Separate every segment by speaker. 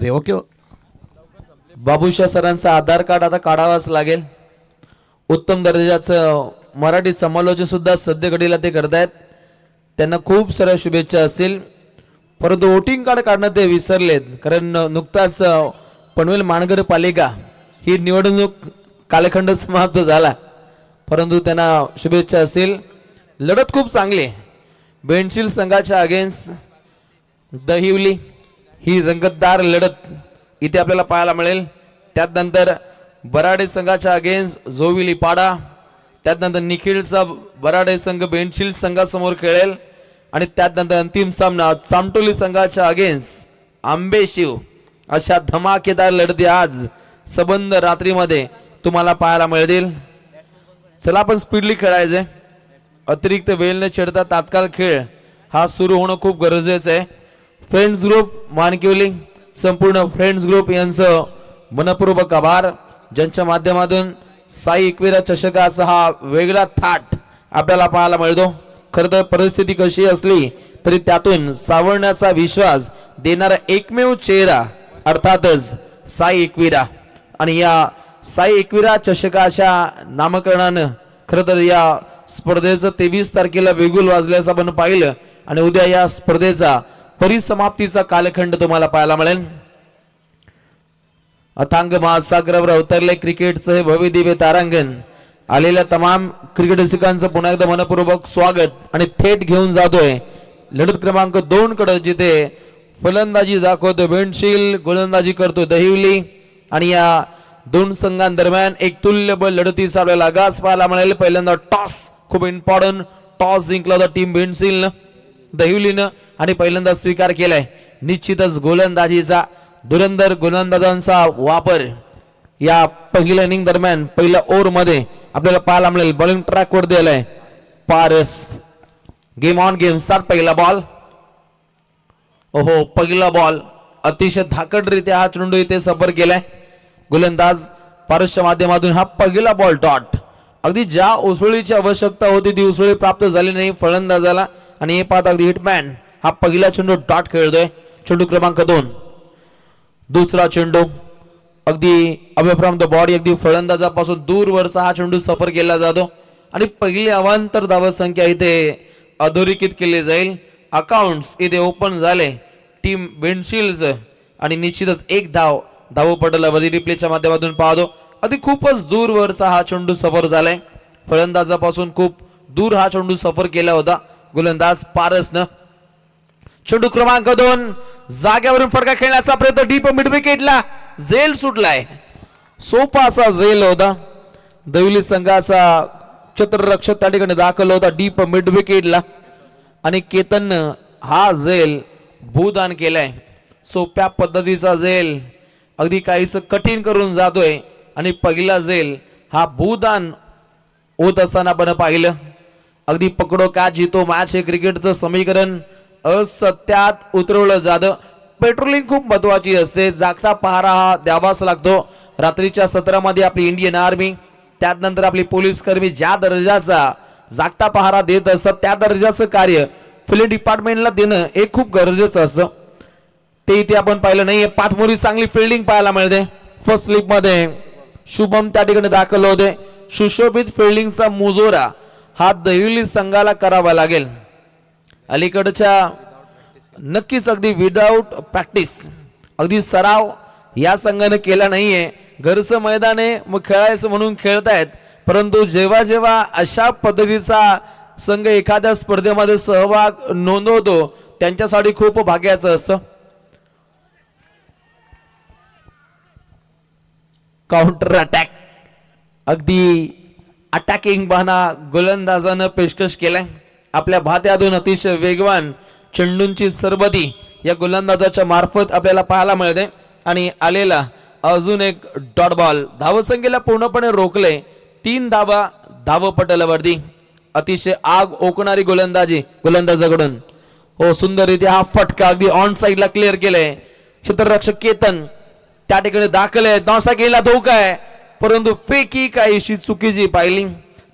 Speaker 1: Okay.
Speaker 2: Babushah सरांचा आधार card आता काढावाच लागेल. उत्तम दर्जाचं मराठी समालोचन सुद्धा सध्या घडीला ते करतायत. त्यांना खूप साऱ्या शुभेच्छा असतील, परंतु वोटिंग कार्ड काढणं ते विसरलेत. कारण नुकताच पनवेल महानगरपालिका ही निवडणूक कालखंड समाप्त झाला, परंतु त्यांना शुभेच्छा असतील. लढत खूप चांगली आहे. बेंडशील संघाच्या अगेन्स्ट दहिवली ही रंगतदार लढत इथे आपल्याला पाहायला मिळेल. त्यानंतर बराडे संघाच्या अगेन्स्ट जोविली पाडा, त्यानंतर निखिलचा बराडे संघ बेंडशील संघासमोर खेळेल आणि त्यानंतर अंतिम सामना चामटोली संघाच्या अगेन्स्ट आंबेशिव. अशा धमाकेदार लढती आज सबंध रात्रीमध्ये तुम्हाला पाहायला मिळतील. चला आपण स्पीडली खेळायचे. अतिरिक्त वेळ न छेडता तात्काळ खेळ हा सुरू होणं खूप गरजेचं आहे. फ्रेंड्स ग्रुप मानकिवली, संपूर्ण फ्रेंड्स ग्रुप यांचं मनपूर्वक आभार, ज्यांच्या माध्यमातून साई एकविरा चषकाचा हा वेगळा थाट आपल्याला पाहायला मिळतो. खरं तर परिस्थिती कशी असली तरी त्यातून सावरण्याचा विश्वास देणारा एकमेव चेहरा अर्थातच साई एकविरा. आणि या साई एकविरा चषकाच्या नामकरणानं खरं तर या स्पर्धेचं 23 तारखेला वेगुल वाजल्याचं आपण पाहिलं आणि उद्या या स्पर्धेचा परिसमाप्तीचा कालखंड तुम्हाला पाहायला मिळेल. अथांग महासागरावर अवतरले क्रिकेटचं हे भव्य दिव्य तारांगण. आलेल्या तमाम क्रिकेट रसिकांचं पुन्हा एकदा मनपूर्वक स्वागत आणि थेट घेऊन जातोय लढत क्रमांक 2 कडे, जिथे फलंदाजी दाखवतो बेंडशील, गोलंदाजी करतो दहिवली. आणि या दोन संघांदरम्यान एक तुल्यबळ लढतीचा आपल्याला आगास पाहायला मिळेल. पहिल्यांदा टॉस, खूप इम्पॉर्टंट टॉस जिंकला होता टीम बेंडशीलनं, दहिवलीनं, आणि पहिल्यांदा स्वीकार केलाय निश्चितच गोलंदाजीचा. धुरंधर गोलंदाजांचा वापर या पहिल्या इनिंग दरम्यान पहिल्या ओव्हर मध्ये आपल्याला पाहायला मिळेल. बॉलिंग ट्रॅक वर दिलाय Paras. Game on game start. पहिला बॉल, ओहो पहिला बॉल अतिशय धाकटरित्या हा चेंडू इथे सफर केलाय. गोलंदाज पारसच्या माध्यमातून हा पहिला बॉल डॉट. अगदी ज्या उसळीची आवश्यकता होती ती उसळी प्राप्त झाली नाही फलंदाजाला, आणि हे पाहता अगदी हिटमॅन हा पहिला चेंडू डॉट खेळतोय. चेंडू क्रमांक 2. दुसरा चेंडू अगदी अवे फ्रॉम द बॉडी, अगदी फलंदाजापासून दूरवरचा हा चेंडू सफर केला जातो आणि पहिली अवांतर धाव संख्या इथे अधोरेखित केली जाईल. अकाउंट्स इथे ओपन झाले टीम बेंडशीलचं आणि निश्चितच एक धावपटल रिप्लेच्या माध्यमातून पाहतो. अगदी खूपच दूरवरचा हा चेंडू सफर झालाय. फलंदाजापासून खूप दूर हा चेंडू सफर केला होता गोलंदाज पारसनं. चेंडू क्रमांक 2 जाग्यावरून फटका खेळण्याचा प्रयत्न डीप मिड विकेटला झेल सुटलाय. सोपा असा झेल होता. दहिवली संघाचा क्षेत्ररक्षक त्या ठिकाणी दाखल होता डीप मिड विकेटला आणि केतननं हा झेल भूदान केलाय. सोप्या पद्धतीचा झेल अगदी काहीस कठीण करून जातोय आणि पहिला झेल हा भूदान होत असताना आपण पाहिलं. अगदी पकडो कॅच जितो मॅच हे क्रिकेटचं समीकरण असत्यात उतरवलं जातं. पेट्रोलिंग खूप महत्वाची असते. जागता पहारा हा द्यावाच लागतो. रात्रीच्या सत्रामध्ये आपली इंडियन आर्मी, त्यानंतर आपली पोलीस कर्मी ज्या दर्जाचा जागता पहारा देत असतात त्या दर्जाचं कार्य फिल्म डिपार्टमेंटला देणं हे खूप गरजेचं असतं. ते इथे आपण पाहिलं नाहीये. पाठमोरी चांगली फिल्डिंग पाहायला मिळते. फर्स्ट स्लिप मध्ये शुभम त्या ठिकाणी दाखल होते. सुशोभित फिल्डिंगचा मुजोरा हा दहिवली संघाला करावा लागेल. अलीकडच्या नक्कीच अगदी विदाउट प्रॅक्टिस, अगदी सराव या संघाने केला नाहीये. घरचं मैदान आहे मग खेळायचं म्हणून खेळतायत, परंतु जेव्हा जेव्हा अशा पद्धतीचा संघ एखाद्या स्पर्धेमध्ये सहभाग नोंदवतो त्यांच्यासाठी खूप भाग्याचं असतं. काउंटर अटॅक, अगदी अटॅकिंग बहाणा गोलंदाजानं पेशकश केलाय. आपल्या भात्यातून अतिशय वेगवान चेंडूंची सरबती या गोलंदाजाच्या मार्फत आपल्याला पाहायला मिळते आणि आलेला अजून एक डॉट बॉल धावसंख्येला पूर्णपणे रोखले. 3 धावा धावपटलावरती. अतिशय आग ओकणारी गोलंदाजी गोलंदाजाकडून. हो सुंदररित्या हा फटका अगदी ऑन साइडला क्लिअर केलाय. क्षेत्ररक्षक केतन त्या ठिकाणी दाखल आहे. नॉसा गेला धोका आहे, परंतु फेकी काहीशी चुकीची पाहिली.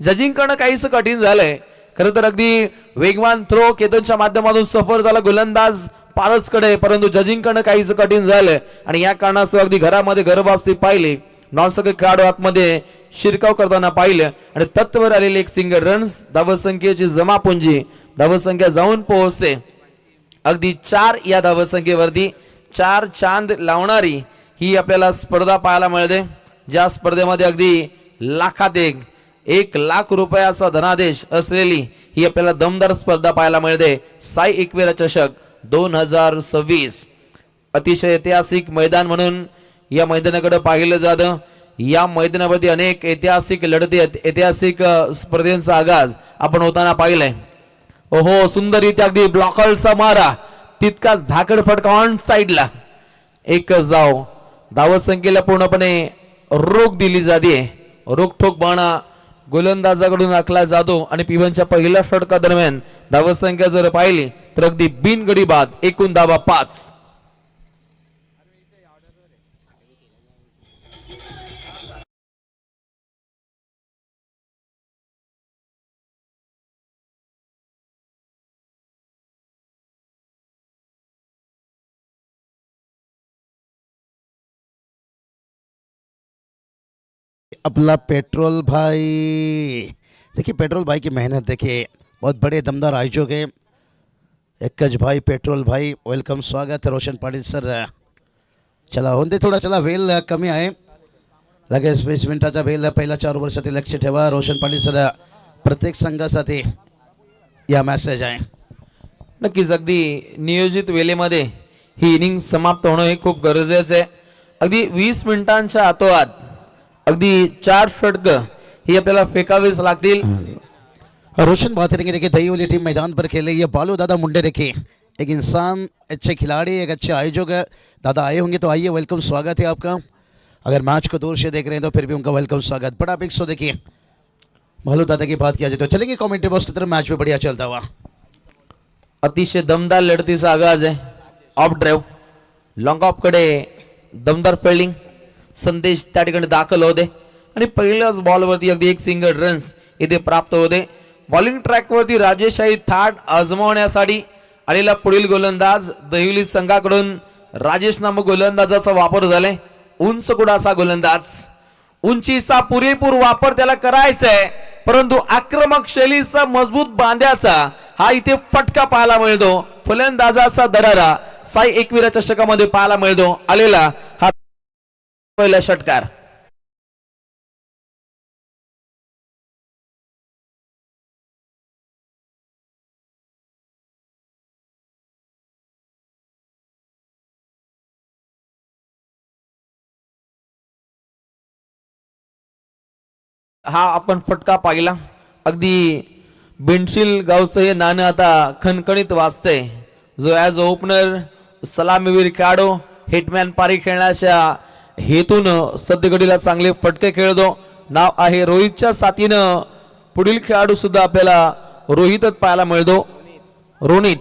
Speaker 2: जजिंगकडनं काहीसं कठीण झालंय. खरं तर अगदी वेगवान थ्रो केतनच्या माध्यमातून सफर झाला. गोलंदाज पारसकडे, परंतु जजिंगकडे काहीच कठीण झालं आणि या कारणास्तव अगदी घरामध्ये घरवापसी पाहिली. नॉन सगळे खेळाडू आतमध्ये शिरकाव करताना पाहिलं आणि तत्वर आलेले एक सिंगल रन्स धावसंख्येची जमापुंजी धावसंख्या जाऊन पोहोचते अगदी 4. या धावसंख्येवरती 4 चांद लावणारी ही आपल्याला स्पर्धा पाहायला मिळते, ज्या स्पर्धेमध्ये अगदी लाखात 1 लाख रुपयाचा धनादेश असलेली ही आपल्याला दमदार स्पर्धा पाहायला मिळते. साई एकविरा चषक 2026 अतिशय ऐतिहासिक मैदान म्हणून या मैदानाकडे पाहिलं जातं. या मैदानावरती अनेक ऐतिहासिक लढती ऐतिहासिक स्पर्धेचा आगाज आपण होताना पाहिलंय. ओहो, सुंदररीत्या अगदी ब्लॉकरचा मारा, तितकाच झाकड फटका ऑन साइडला, एकच धाव. धावसंख्येला पूर्णपणे रोख दिली जाते. रोखठोक बाणा गोलंदाजाकडून आखला जातो आणि पिवनच्या पहिल्या षटका दरम्यान धावसंख्या जर पाहिली तर अगदी बिनगडी बाद, एकूण धावा 5.
Speaker 1: अपना पेट्रोल भाई, देखिए पेट्रोल भाई की मेहनत देखिए, बहुत बड़े दमदार आयोजक है एकच भाई पेट्रोल भाई. वेलकम, स्वागत है रोशन पाटील सर. चला होऊन दे थोडा, चला वेळ कमी आहे, लगेच 20 मिनिटाचा वेळ. पहिला 4 वर्षातील लक्ष ठेवा रोशन पाटील सर, प्रत्येक संघासाठी या मेसेज आहे.
Speaker 2: नक्कीच अगदी नियोजित वेळेमध्ये ही इनिंग समाप्त होणं हे खूप गरजेचं आहे. अगदी 20 मिनिटांच्या आतोआत अगदी 4 षटकं ही आपल्याला फेकावीच लागतील.
Speaker 1: रोशन बात करेंगे, देखिए दहीवली टीम मैदान पर खेले. ये बालू दादा मुंडे देखिए, एक इंसान, अच्छे खिलाड़ी, एक अच्छे आयोजक है. दादा आए होंगे तो आइए, वेलकम, स्वागत है आपका. अगर मैच को दूर से देख रहे हैं तो फिर भी उनका वेलकम, स्वागत. बड़ा बिग शो देखिए, बालू दादा की बात किया जाए तो चलेंगे कमेंट्री बॉक्स की तरफ. मैच में बढ़िया चलता हुआ
Speaker 2: अतिशय दमदार लढतीचा आगाज आहे. ऑफ ड्राईव्ह, लॉंग ऑफ कडे दमदार फिल्डिंग, संदेश त्या ठिकाणी दाखल होते आणि पहिल्याच बॉलवरती अगदी 1 सिंगल रन्स इथे प्राप्त होते. बॉलिंग ट्रॅकवरती राजेशाही थाट आजमावण्यासाठी आलेला पुढील गोलंदाज दहिवली संघाकडून राजेश नामक गोलंदाजाचा वापर झालाय. उंच कुडाचा गोलंदाज, उंचीचा पुरेपूर वापर त्याला करायचा आहे, परंतु आक्रमक शैलीचा मजबूत बांध्याचा हा इथे फटका पाहायला मिळतो. फलंदाजाचा दरारा साई एकविरा चषकामध्ये पाहायला मिळतो. आलेला हा पहिला षटकार. हा आपण फटका पाहिला. अगदी बिनशील गावचं हे नाणं आता खणखणीत वाजते. जो ॲज ओपनर सलामीवीर खेळाडू हिटमॅन पारी खेळण्याच्या हेतून सद्यघडीला चांगले फटके खेळतो. नाव आहे रोहितच्या साथीनं पुढील खेळाडू सुद्धा आपल्याला रोहितच पाहायला मिळतो. रोनित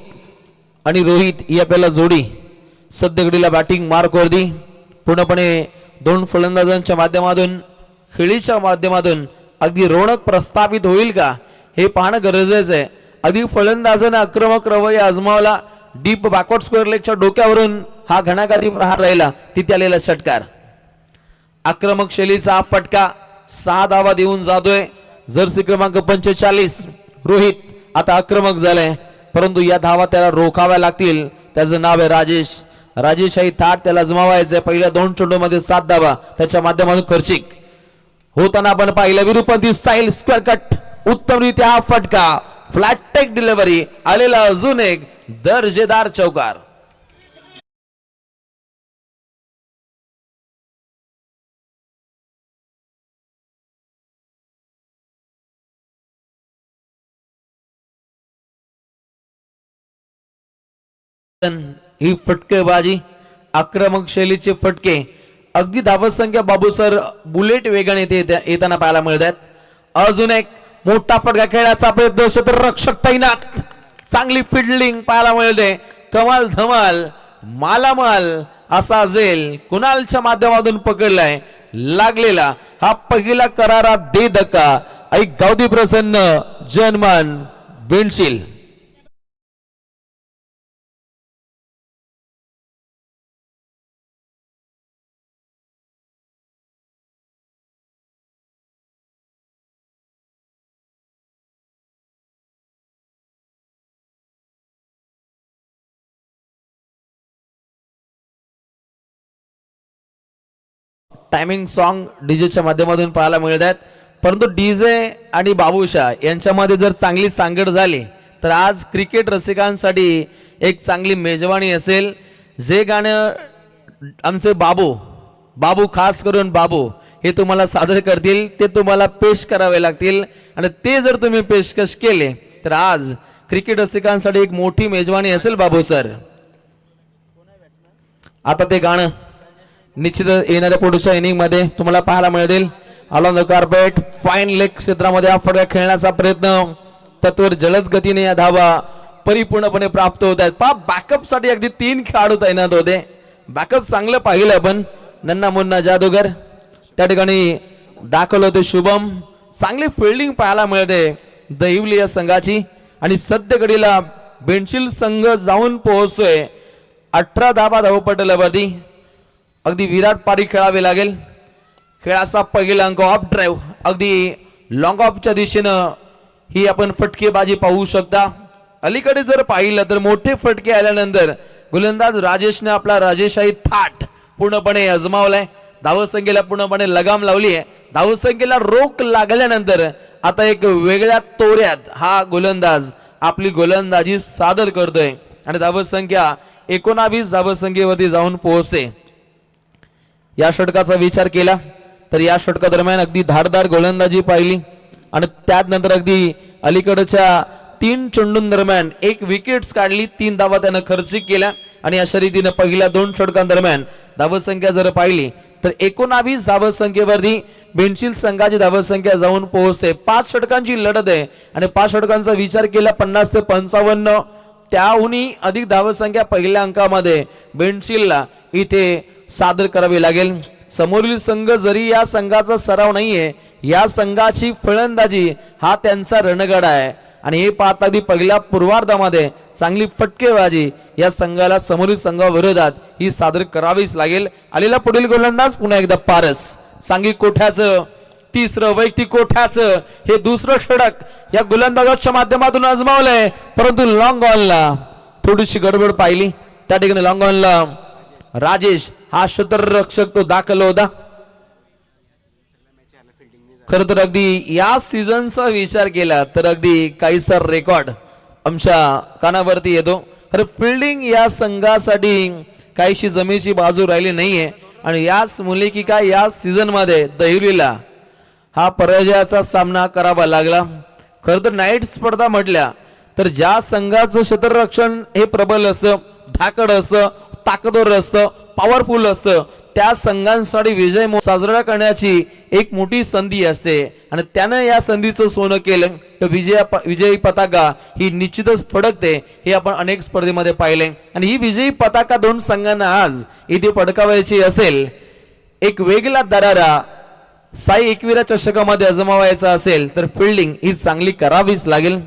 Speaker 2: आणि रोहित ही आपल्याला जोडी सद्यघडीला बॅटिंग मार्कवरती पूर्णपणे 2 फलंदाजांच्या माध्यमातून, खेळीच्या माध्यमातून अगदी रोणक प्रस्थापित होईल का हे पाहणं गरजेचं आहे. अगदी फलंदाजाने आक्रमक रवैया आजमावला. डीप बॅकवर्ड स्क्वेअर लेगच्या डोक्यावरून हा घणाघाती प्रहार राहिला, तिथे आलेला षटकार. आक्रमक शैलीचा हा फटका 6 धावा देऊन जातोय. जर्सी क्रमांक 45 रोहित आता आक्रमक झालाय, परंतु या धावा त्याला रोखाव्या लागतील. त्याचं नाव आहे राजेश. राजेशाही थाट त्याला जमावायचंय. पहिल्या 2 चेंडूमध्ये 7 धावा त्याच्या माध्यमातून खर्चिक होताना आपण पाहिलं. विरुपंथी स्टाईल स्क्वेअर कट, उत्तमरित्या हा फटका, फ्लॅट टेक डिलिव्हरी, आलेला अजून एक दर्जेदार चौकार. ही फटकेबाजी, आक्रमक शैलीचे फटके, अगदी धावसंख्या बाबू सर बुलेट वेगाने येताना पाहायला मिळतात. अजून एक मोठा फटका खेळण्याचा प्रयत्न, क्षेत्ररक्षक तैनात, चांगली फिल्डिंग पाहायला मिळते. कमाल धमाल मालामाल असा झेल कुणालच्या माध्यमातून पकडलाय. लागलेला हा पहिला करारा दे धक्का. ऐक गावदी प्रसन्न जनमान बिनशील. टायमिंग सॉन्ग डीजेच्या माध्यमातून पाहायला मिळत आहेत. परंतु डीजे आणि बाबूशा यांच्यामध्ये जर चांगली सांगड झाली तर आज क्रिकेट रसिकांसाठी एक चांगली मेजवानी असेल. जे गाणं आमचे बाबू खास करून बाबू हे तुम्हाला सादर करतील ते तुम्हाला पेश करावे लागतील आणि ते जर तुम्ही पेशकश केले तर आज क्रिकेट रसिकांसाठी एक मोठी मेजवानी असेल बाबू सर. आता ते गाणं निश्चित येणाऱ्या पुढच्या इनिंग मध्ये तुम्हाला पाहायला मिळेल. Alone the carpet fine leg क्षेत्रामध्ये हा फटका खेळण्याचा प्रयत्न तत्वर जलद गतीने या धावा परिपूर्णपणे प्राप्त होत आहेत. बॅकअप साठी अगदी 3 खेळाडू तैनात होते. बॅकअप चांगलं पाहिलं आपण. नन्ना मुन्ना जादूगर त्या ठिकाणी दाखल होते. शुभम चांगली फिल्डिंग पाहायला मिळते दहिवली या संघाची आणि सध्या घडीला बेंचिल संघ जाऊन पोहोचतोय 18 धावा धावपटलावरती. अगदी विराट पारी खेळावी लागेल. खेळाचा पहिला अंक ऑफ ड्राईव्ह अगदी लॉंग ऑफच्या दिशेनं ही आपण फटकेबाजी पाहू शकता. अलीकडे जर पाहिलं तर मोठे फटके आल्यानंतर गोलंदाज राजेशने आपला राजेशाही थाट पूर्णपणे अजमावलाय. धावसंख्येला पूर्णपणे लगाम लावली आहे. धावसंख्येला रोख लागल्यानंतर आता एक वेगळ्या तोऱ्यात हा गोलंदाज आपली गोलंदाजी सादर करतोय आणि धावसंख्या 19 धावसंख्येवरती जाऊन पोहोचते. या षटकाचा विचार केला तर या षटकादरम्यान अगदी धारदार गोलंदाजी पाहिली आणि त्यानंतर अगदी अलीकडच्या 3 चेंडूंदरम्यान 1 विकेट्स काढली. 3 धावा त्यानं खर्चिक केल्या आणि अशा रीतीने पहिल्या 2 षटकांदरम्यान धावसंख्या जर पाहिली तर 19 धावसंख्येवरती बेंचिल संघाची धावसंख्या जाऊन पोहोचते. 5 षटकांची लढत आहे आणि 5 षटकांचा विचार केला 50 ते 55 त्याहूनही अधिक धावसंख्या पहिल्या अंकामध्ये बेंचिलला इथे सादर करावी लागेल. समोरील संघ जरी या संघाचा सराव नाहीये या संघाची फलंदाजी हा त्यांचा रणगाडा आहे आणि हे पाहता अगदी पहिल्या पूर्वार्धामध्ये चांगली फटकेबाजी या संघाला समोरील संघाविरोधात ही सादर करावीच लागेल. आलेला पुढील गोलंदाज पुन्हा एकदा पारस सांघिक कोठ्याचं तिसरं वैयक्तिक कोठ्याचं हे दुसरं षटक या गोलंदाजाच्या माध्यमातून आजमावलंय. परंतु लॉंग ऑनला थोडीशी गडबड पाहिली. त्या ठिकाणी लॉंग ऑनला राजेश हा क्षेत्ररक्षक तो दाखल होता. खर तर अगदी या सीझनचा विचार केला तर अगदी काहीसा रेकॉर्ड आमच्या कानावरती येतो. खरं फिल्डिंग या संघासाठी काहीशी जमेची बाजू राहिली नाहीये आणि याच मुलीकिका या सीझन मध्ये दहिवलीला हा पराजयाचा सामना करावा लागला. खर तर नाईट स्पर्धा म्हटल्या तर ज्या संघाचं क्षेत्ररक्षण हे प्रबल असतं धाकड असतं ताकदवर असतं पॉवरफुल असतं त्या संघांसाठी विजय साजरा करण्याची एक मोठी संधी असते आणि त्यानं या संधीचं सोनं केलं तर विजयी पताका ही निश्चितच फडकते. हे आपण अनेक स्पर्धेमध्ये पाहिले आणि ही विजयी पताका 2 संघांना आज इथे फडकावायची असेल. एक वेगळा दरारा साई एकविरा चषकामध्ये अजमावायचा असेल तर फिल्डिंग ही चांगली करावीच लागेल.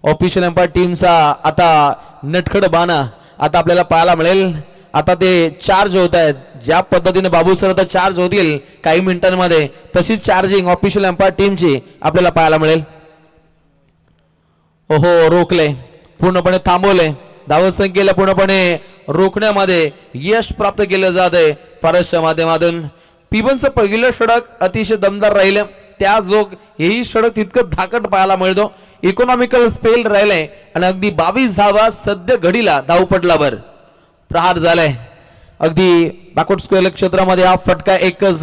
Speaker 2: ऑफिशियल अंपायर टीमचा आता नटखट बाणा आता आपल्याला पाहायला मिळेल. आता ते चार्ज होत आहेत. ज्या पद्धतीने बाबू सर आता चार्ज होतील काही मिनिटांमध्ये तशीच चार्जिंग ऑफिशियल अंपायर टीमची आपल्याला पाहायला मिळेल. ओहो रोखले पूर्णपणे थांबवले. धावसंख्येला पूर्णपणे रोखण्यामध्ये यश प्राप्त केलं जात आहे पारसच्या माध्यमातून. पिबनचं पहिलं षटक अतिशय दमदार राहिलं त्या जोग हेही षटक तितकं धाकट पाहायला मिळतो. इकॉनॉमिकल स्पेल राहिलंय आणि अगदी 22 धावा सध्या घडीला धावपटलावर प्रहार झालाय. अगदी बॅकवर्ड स्क्वेअर क्षेत्रामध्ये हा फटका एकच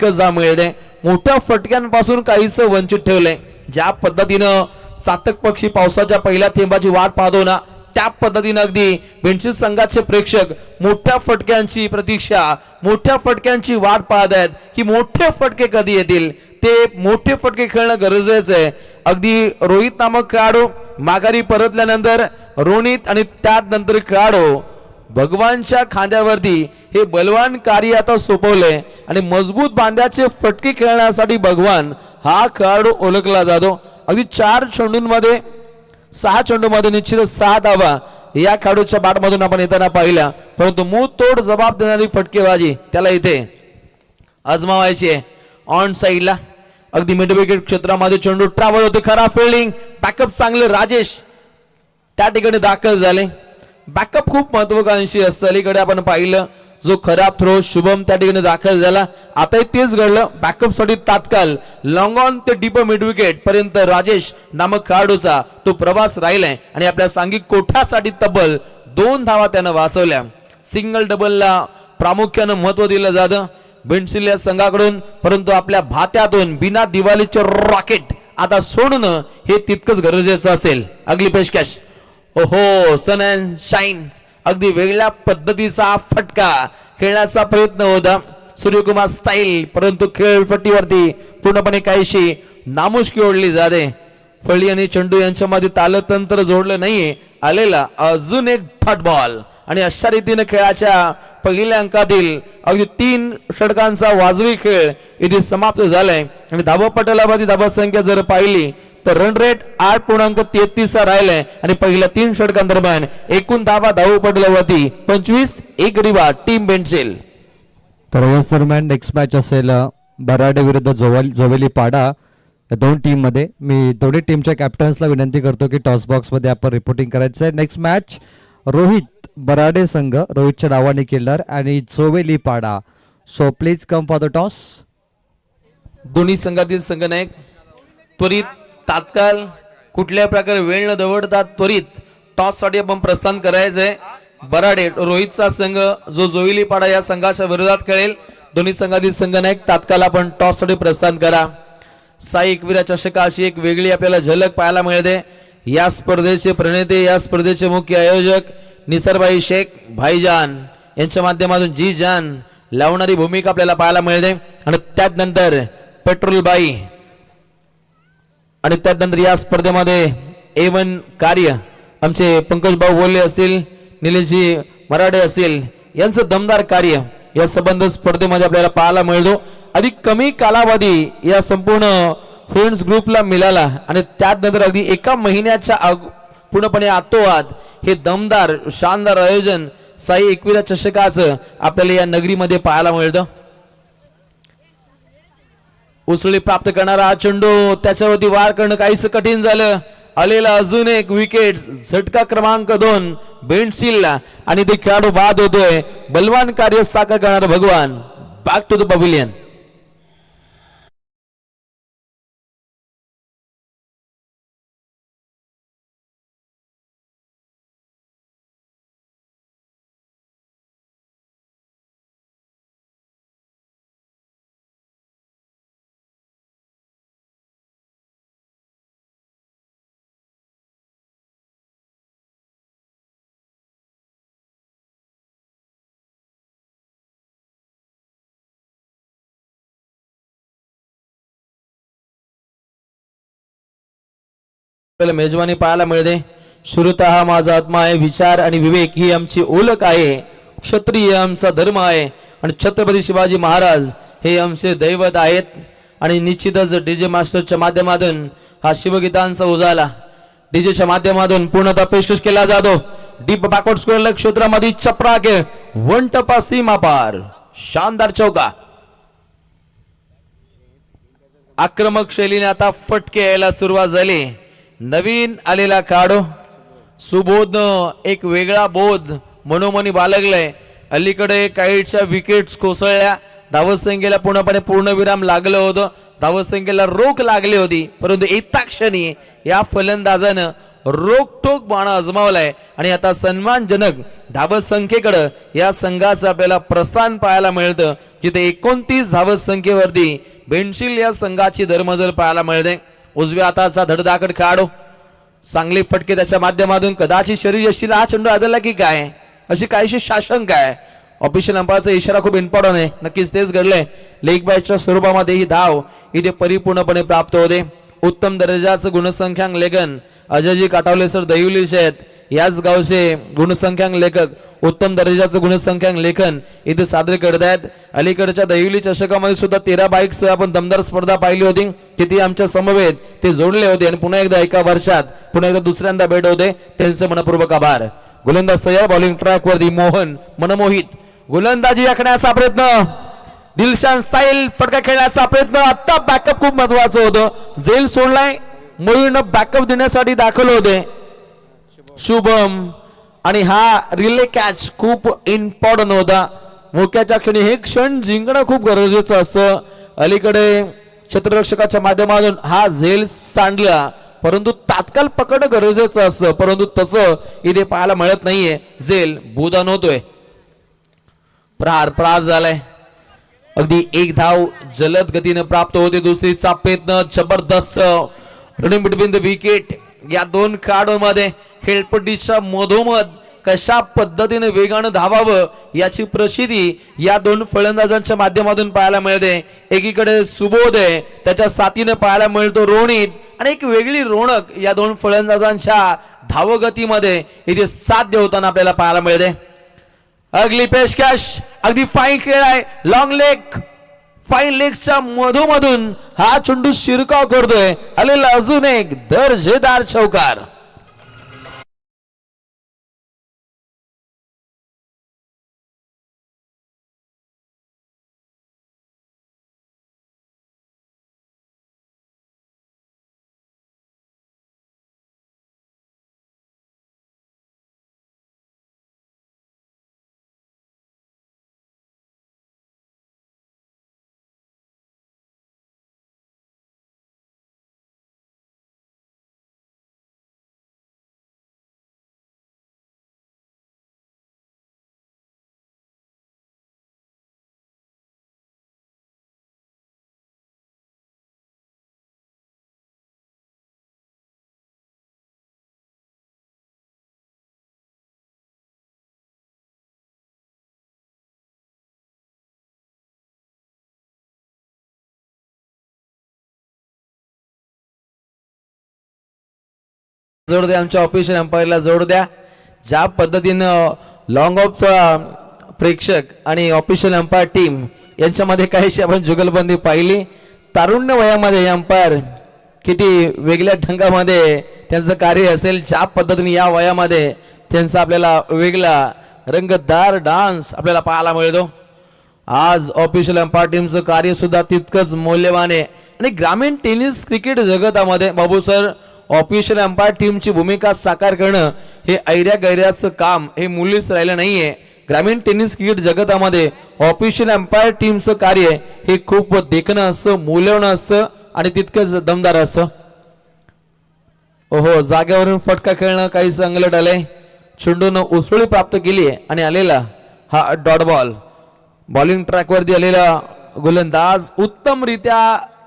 Speaker 2: जाव मिळते. मोठ्या फटक्यांपासून काहीसं वंचित ठेवलंय. ज्या पद्धतीनं चातक पक्षी पावसाच्या पहिल्या थेंबाची वाट पाहतो ना त्या पद्धतीने अगदी बेंचिल संघाचे प्रेक्षक मोठ्या फटक्यांची प्रतीक्षा मोठ्या फटक्यांची वाट पाहत आहेत की मोठे फटके कधी येतील. ते मोठे फटके खेळणं गरजेचं आहे. अगदी रोहित नामक खेळाडू माघारी परतल्यानंतर रोनित आणि त्यानंतर खेळाडू भगवानच्या खांद्यावरती हे बलवान कार्य आता सोपवलंय आणि मजबूत बांध्याचे फटके खेळण्यासाठी भगवान हा खेळाडू ओळखला जातो. अगदी 4 चेंडूंमध्ये 6 चेंडूमध्ये निश्चितच 6 धावा या खेळाडूच्या बॅटमधून आपण येताना पाहिल्या. परंतु मूळ तोड जबाब देणारी फटकेबाजी त्याला इथे आजमावायची आहे. ऑन साइडला अगदी मिड विकेट क्षेत्रामध्ये चेंडू ट्रॅव्हल होते. खरा फिल्डिंग बॅकअप चांगले राजेश त्या ठिकाणी दाखल झाले. बॅकअप खूप महत्वाकांक्षी असतं. अलीकडे आपण पाहिलं जो खराब थ्रो शुभम त्या ठिकाणी दाखल झाला. आताही तेच घडलं. बॅकअप साठी तात्काळ लॉंग ऑन ते डीप मिड विकेट पर्यंत राजेश नामक खेळाडूचा तो प्रवास राहिलाय आणि आपल्या सांघिक कोठासाठी तब्बल 2 धावा त्यानं वाचवल्या. सिंगल डबलला प्रामुख्यानं महत्व दिलं जातं बेंडसिल या संघाकडून, परंतु आपल्या भात्यातून बिना दिवाळीचे रॉकेट आता सोडणं हे तितकंच गरजेचं असेल. अगली पेशकश ओहो सन अँड शाईन अगदी वेगळ्या पद्धतीचा फटका खेळण्याचा प्रयत्न होता सूर्यकुमार स्टाईल, परंतु खेळपट्टीवरती पूर्णपणे काहीशी नामुष्की ओढली जाते. फळी आणि चेंडू यांच्यामध्ये तालतंत्र जोडलं नाहीये. आलेला अजून एक डॉट बॉल आणि अशा रीतीने खेळाच्या पहिल्या अंकातील अगदी 3 षटकांचा वाजवी खेळ इथे समाप्त झालाय. आणि धावपटलावरती धावा संख्या जर पाहिली तर रन रेट 8.33 राहिलाय आणि पहिल्या 3 षटकांदरम्यान एकूण धावा धावपटलावरती 25 एक रिवा टीम बेंडसेल.
Speaker 3: तर याच दरम्यान नेक्स्ट मॅच असेल बराडे विरुद्ध जोवेली पाडा या 2 टीम मध्ये. मी दोन्ही टीमच्या कॅप्टन्सला विनंती करतो की टॉस बॉक्स मध्ये आपण रिपोर्टिंग करायचं आहे. नेक्स्ट मॅच रोहित बराडे संघ रोहितच्या नावाने केलर आणि जोवेली पाडा. So please come for the toss.
Speaker 2: दोन्ही संघातील संघनायक त्वरित तात्काळ कुठल्या प्रकारे वेळ न दवडता त्वरित टॉस साठी आपण प्रस्थान करायचंय. बराडे रोहितचा संघ जो जोवेली पाडा या संघाच्या विरोधात खेळेल. दोन्ही संघातील संघनायक तात्काळ आपण टॉस साठी प्रस्थान करा. साई एकविरा चषकाची एक वेगळी आपल्याला झलक पाहायला मिळते. या स्पर्धेचे प्रणेते या स्पर्धेचे मुख्य आयोजक निसरभाई शेख भाईजान यांच्या माध्यमातून जी जान लावणारी भूमिका आपल्याला पाहायला मिळते. आणि त्यानंतर पेट्रोलबाई आणि त्यानंतर या स्पर्धेमध्ये A1 कार्य आमचे पंकज भाऊ बोलले असतील, निलेशजी मराठे असतील, यांचं दमदार कार्य या संबंध स्पर्धेमध्ये आपल्याला पाहायला मिळतो. अधिक कमी कालावधी या संपूर्ण फ्रेंड्स ग्रुपला मिळाला आणि त्यानंतर अगदी 1 महिन्याच्या पूर्णपणे आतोआत हे दमदार शानदार आयोजन साई एकविरा चषकाचं आपल्याला या नगरीमध्ये पाहायला मिळतं. उसळी प्राप्त करणारा हा चेंडू त्याच्यावरती वार करणं काहीच कठीण झालं. आलेला अजून एक विकेट झटका क्रमांक 2 बेंडसिलला आणि ते खेळाडू बाद होतोय. बलवान कार्य साकार करणारा भगवान बॅक टू द पॅव्हिलियन. मेजवानी पाहायला मिळते. शुरुता हा माझा आत्मा आहे, विचार आणि विवेक ही आमची ओळख आहे. क्षत्रिय आमचा धर्म आहे आणि छत्रपती शिवाजी महाराज हे आमचे दैवत आहेत. आणि निश्चितच डीजे मास्टरच्या माध्यमातून हा शिवगीतांचा उजाला डीजेच्या माध्यमातून पूर्णतः पेशकश केला जातो. डीप बॅकवर्ड स्क्वेअर क्षेत्रामध्ये चपराके 1 टप्पा सीमा पार शानदार चौका. आक्रमक शैलीने आता फटके यायला सुरुवात झाली. नवीन आलेला खेळाडू सुबोध एक वेगळा बोध मनोमनी बाळगलाय. अलीकडे काहीच्या विकेट्स कोसळल्या. धावसंख्येला पूर्णपणे पूर्णविराम लागलं होतं. धावसंख्येला रोख लागली होती, परंतु एका क्षणी या फलंदाजानं रोकटोक बाणा आजमावलाय आणि आता सन्मानजनक धावसंख्येकडे या संघाचं आपल्याला प्रस्थान पाहायला मिळतं, जिथे 29 धावसंख्येवरती बेंडसिल या संघाची धर्मजल पाहायला मिळते. उजव्या हाताचा धडधाकट खेळाडू चांगले फटके त्याच्या माध्यमातून कदाचित शरीर यष्टीला हा चेंडू आदळला की काय अशी काहीशी शासंका आहे. ऑफिशियल अंपायरचा इशारा खूप इम्पॉर्टंट आहे. नक्कीच तेच घडलंय. लेग बायच्या स्वरूपामध्ये ही धाव इथे परिपूर्णपणे प्राप्त होते. उत्तम दर्जाचं गुणसंख्यांक लेखन अजयजी काटावले सर दहिवली आहेत, याच गावचे गुणसंख्यांक लेखक उत्तम दर्जाचं गुणसंख्यांक लेखन इथे सादर करत आहेत. अलीकडच्या दहिवली चषकामध्ये सुद्धा 13 बाईकसह आपण दमदार स्पर्धा पाहिली होती. तिथे आमच्या समवेत ते जोडले होते आणि पुन्हा एकदा एका वर्षात पुन्हा एकदा दुसऱ्यांदा भेट होते. त्यांचे मनपूर्वक आभार. गोलंदाज सय्यर, बॉलिंग ट्रॅक वरती मोहन मनमोहित, गोलंदाजी आखण्याचा प्रयत्न, दिलशान स्टाईल फटका खेळण्याचा प्रयत्न. आता बॅकअप खूप महत्वाचं होतं. झेल सोडलाय, मोहिन बॅकअप देण्यासाठी दाखल होते शुभम आणि हा रिले कॅच खूप इम्पॉर्टंट होता. मोक्याच्या क्षणी हे क्षण जिंकणं खूप गरजेचं असं. अलीकडे क्षेत्ररक्षकाच्या माध्यमातून हा झेल सांडला, परंतु तात्काळ पकडणं गरजेचं असतं, परंतु तसं इथे पाहायला मिळत नाहीये. झेल भूदान होतोय. प्रहार झालाय. अगदी एक धाव जलद गतीने प्राप्त होते. दुसरी चापेतनं जबरदस्त रनिंग बिटवीन द विकेट. या दोन खेळाडूंमध्ये खेळपट्टीच्या मधोमध कशा पद्धतीने वेगानं धावावं याची प्रचिती या दोन फलंदाजांच्या माध्यमातून पाहायला मिळते. एकीकडे सुबोध आहे, त्याच्या साथीने पाहायला मिळतो रोहित, आणि एक वेगळी रोणक या दोन फलंदाजांच्या धावगतीमध्ये इथे साध्य होताना आपल्याला पाहायला मिळते. अगली पेशकश अगदी फाईन खेळ आहे. लॉंग लेग, फाईन लेगच्या मधोमधून हा चेंडू शिरकाव करतोय. आलेला अजून एक दर्जेदार चौकार. जोड द्या आमच्या ऑफिशियल अंपायरला, जोड द्या. ज्या पद्धतीनं लॉंग ऑफचा प्रेक्षक आणि ऑफिशियल अंपायर टीम यांच्यामध्ये काहीशी आपण जुगलबंदी पाहिली. तारुण्य वयामध्ये अंपायर किती वेगळ्या ढंगामध्ये त्यांचं कार्य असेल, ज्या पद्धतीने या वयामध्ये त्यांचा आपल्याला वेगळा रंगतदार डान्स आपल्याला पाहायला मिळतो. आज ऑफिशियल अंपायर टीमचं कार्य सुद्धा तितकंच मौल्यवान आहे. आणि ग्रामीण टेनिस क्रिकेट जगतामध्ये बाबू सर, ऑफिशियल अंपायर टीमची भूमिका साकार करणं हे ऐऱ्या गैऱ्याचं काम हे मुलीच राहिलं नाहीये. ग्रामीण टेनिस क्रिकेट जगतामध्ये ऑफिशियल अंपायर टीमचं कार्य हे खूप देखणं असं, मूल्यवान असं आणि तितकंच दमदार असं. ओहो, जागेवरून फटका खेळणं काही संगलट आलंय. चेंडूनं उसळी प्राप्त केली आहे आणि आलेला हा डॉट बॉल. बॉलिंग ट्रॅकवरती आलेला गोलंदाज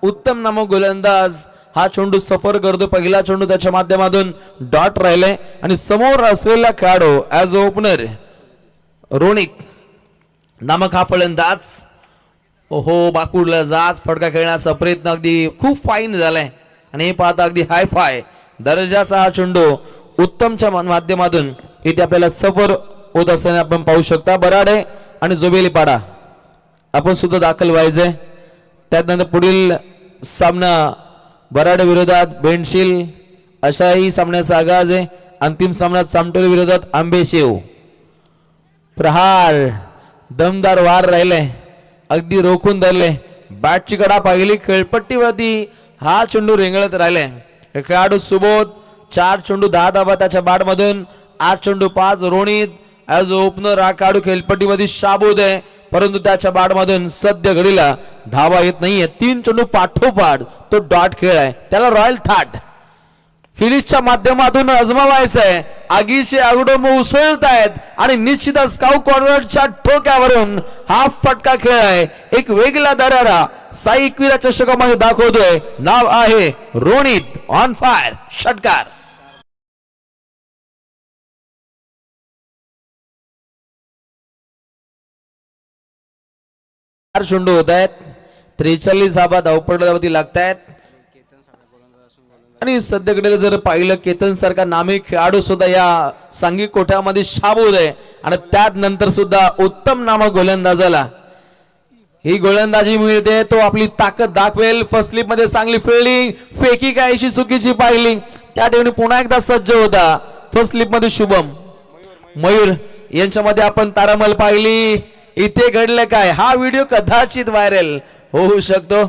Speaker 2: उत्तम नामक गोलंदाज हा चेंडू सफर करतो. पहिला चेंडू त्याच्या माध्यमातून डॉट राहिलाय आणि समोर असलेला खेळाडू ऍज ओपनर रोनिक नामक हा फलंदाज. ओहो, बाकुडला जात फटका खेळण्याचा प्रयत्न अगदी खूप फाईन झालाय आणि हे पाहता अगदी हाय फाय दर्जाचा हा चेंडू उत्तमच्या माध्यमातून इथे आपल्याला सफर होत असताना आपण पाहू शकता. बराडे आणि जोबेली पाडा आपण सुद्धा दाखल व्हायचंय. त्यानंतर पुढील सामना बराडे विरोधात बेंडशील अशाही सामन्याचा आगाज आहे. अंतिम सामन्यात चामटोली विरोधात आंबेशेव. प्रहार दमदार वार राहिले, अगदी रोखून धरले. बॅटची कडा पाहिली, खेळपट्टीवरती हा चेंडू रेंगळत राहिले. खेळाडू सुबोध 4 चेंडू 10 धावा त्याच्या बॅट मधून, 8 चेंडू 5 रोनित. ऍज ओपनर हा खेळाडू खेळपट्टीमध्ये शाबूत आहे, परंतु त्याच्या बॅट मधून सध्या घडीला धावा येत नाहीये. 3 चेंडू पाठोपाठ तो डॉट खेळ आहे. त्याला रॉयल थाट फिनिशच्या माध्यमातून आजमावायचंय. आगीचे आगडोम उसळतायत आणि निश्चितच स्काउ कॉर्नरच्या ठोक्यावरून हा फटका खेळ आहे. एक वेगळा दरारा साई एकविरा चषकामध्ये दाखवतोय. नाव आहे रोनित ऑन फायर. षटकार. चेंडू होत आहेत. 43 धावा धावपट्टीवरती लागतायत आणि सध्याकडे जर पाहिलं केतन सारखा नामी खेळाडू सुद्धा या सांघिक कोठ्यामध्ये शाबूत आहे आणि त्यात नंतर सुद्धा उत्तम नामक गोलंदाजाला ही गोलंदाजी मिळते. तो आपली ताकद दाखवेल. फर्स्ट स्लिप मध्ये चांगली फिल्डिंग, फेकी काहीशी चुकीची पाहिली, त्या ठिकाणी पुन्हा एकदा सज्ज होता. फर्स्ट स्लिप मध्ये शुभम मयूर यांच्यामध्ये आपण तारामल पाहिली. इथे घडलं काय, हा व्हिडिओ कदाचित व्हायरल होऊ शकतो,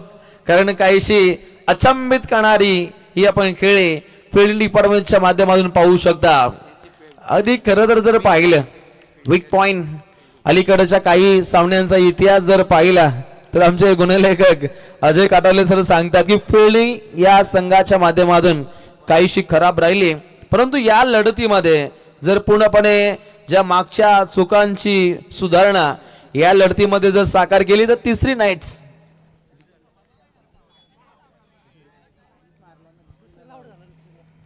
Speaker 2: कारण काहीशी अचंबित करणारी ही आपण खेळ फील्डिंग डिपार्टमेंटच्या माध्यमातून पाहू शकता. अधिक खरं तर जर पाहिलं वीक पॉइंट अलीकडच्या काही सामन्यांचा इतिहास जर पाहिला तर आमचे गुणलेखक अजय काटावले सर सांगतात की फिल्डिंग या संघाच्या माध्यमातून काहीशी खराब राहिली, परंतु या लढतीमध्ये जर पूर्णपणे ज्या मागच्या चुकांची सुधारणा या लढतीमध्ये जर साकार केली तर तिसरी नाईट्स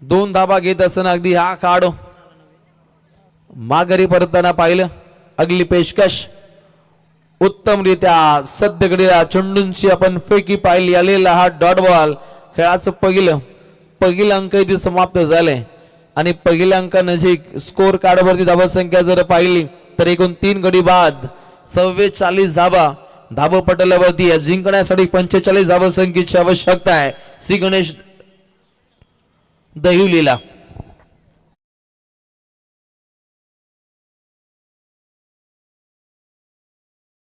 Speaker 2: दोन धाबा घेत असताना अगदी हा काढो माघारी परतताना पाहिलं. अगली पेशकश उत्तमरित्या सद्यकडे चेंडूंची आपण फेकी पाहिली. आलेला हा डॉट बॉल खेळाचं पहिलं अंक इथे समाप्त झाले आणि पहिल्या अंका नजीक स्कोर कार्डवरती धावसंख्या जर पाहिली तर एकूण 3 गडी बाद 44 धाबा पटलावरती जिंकण्यासाठी 45 धावसंख्येची आवश्यकता आहे श्री गणेश दहिवलीला.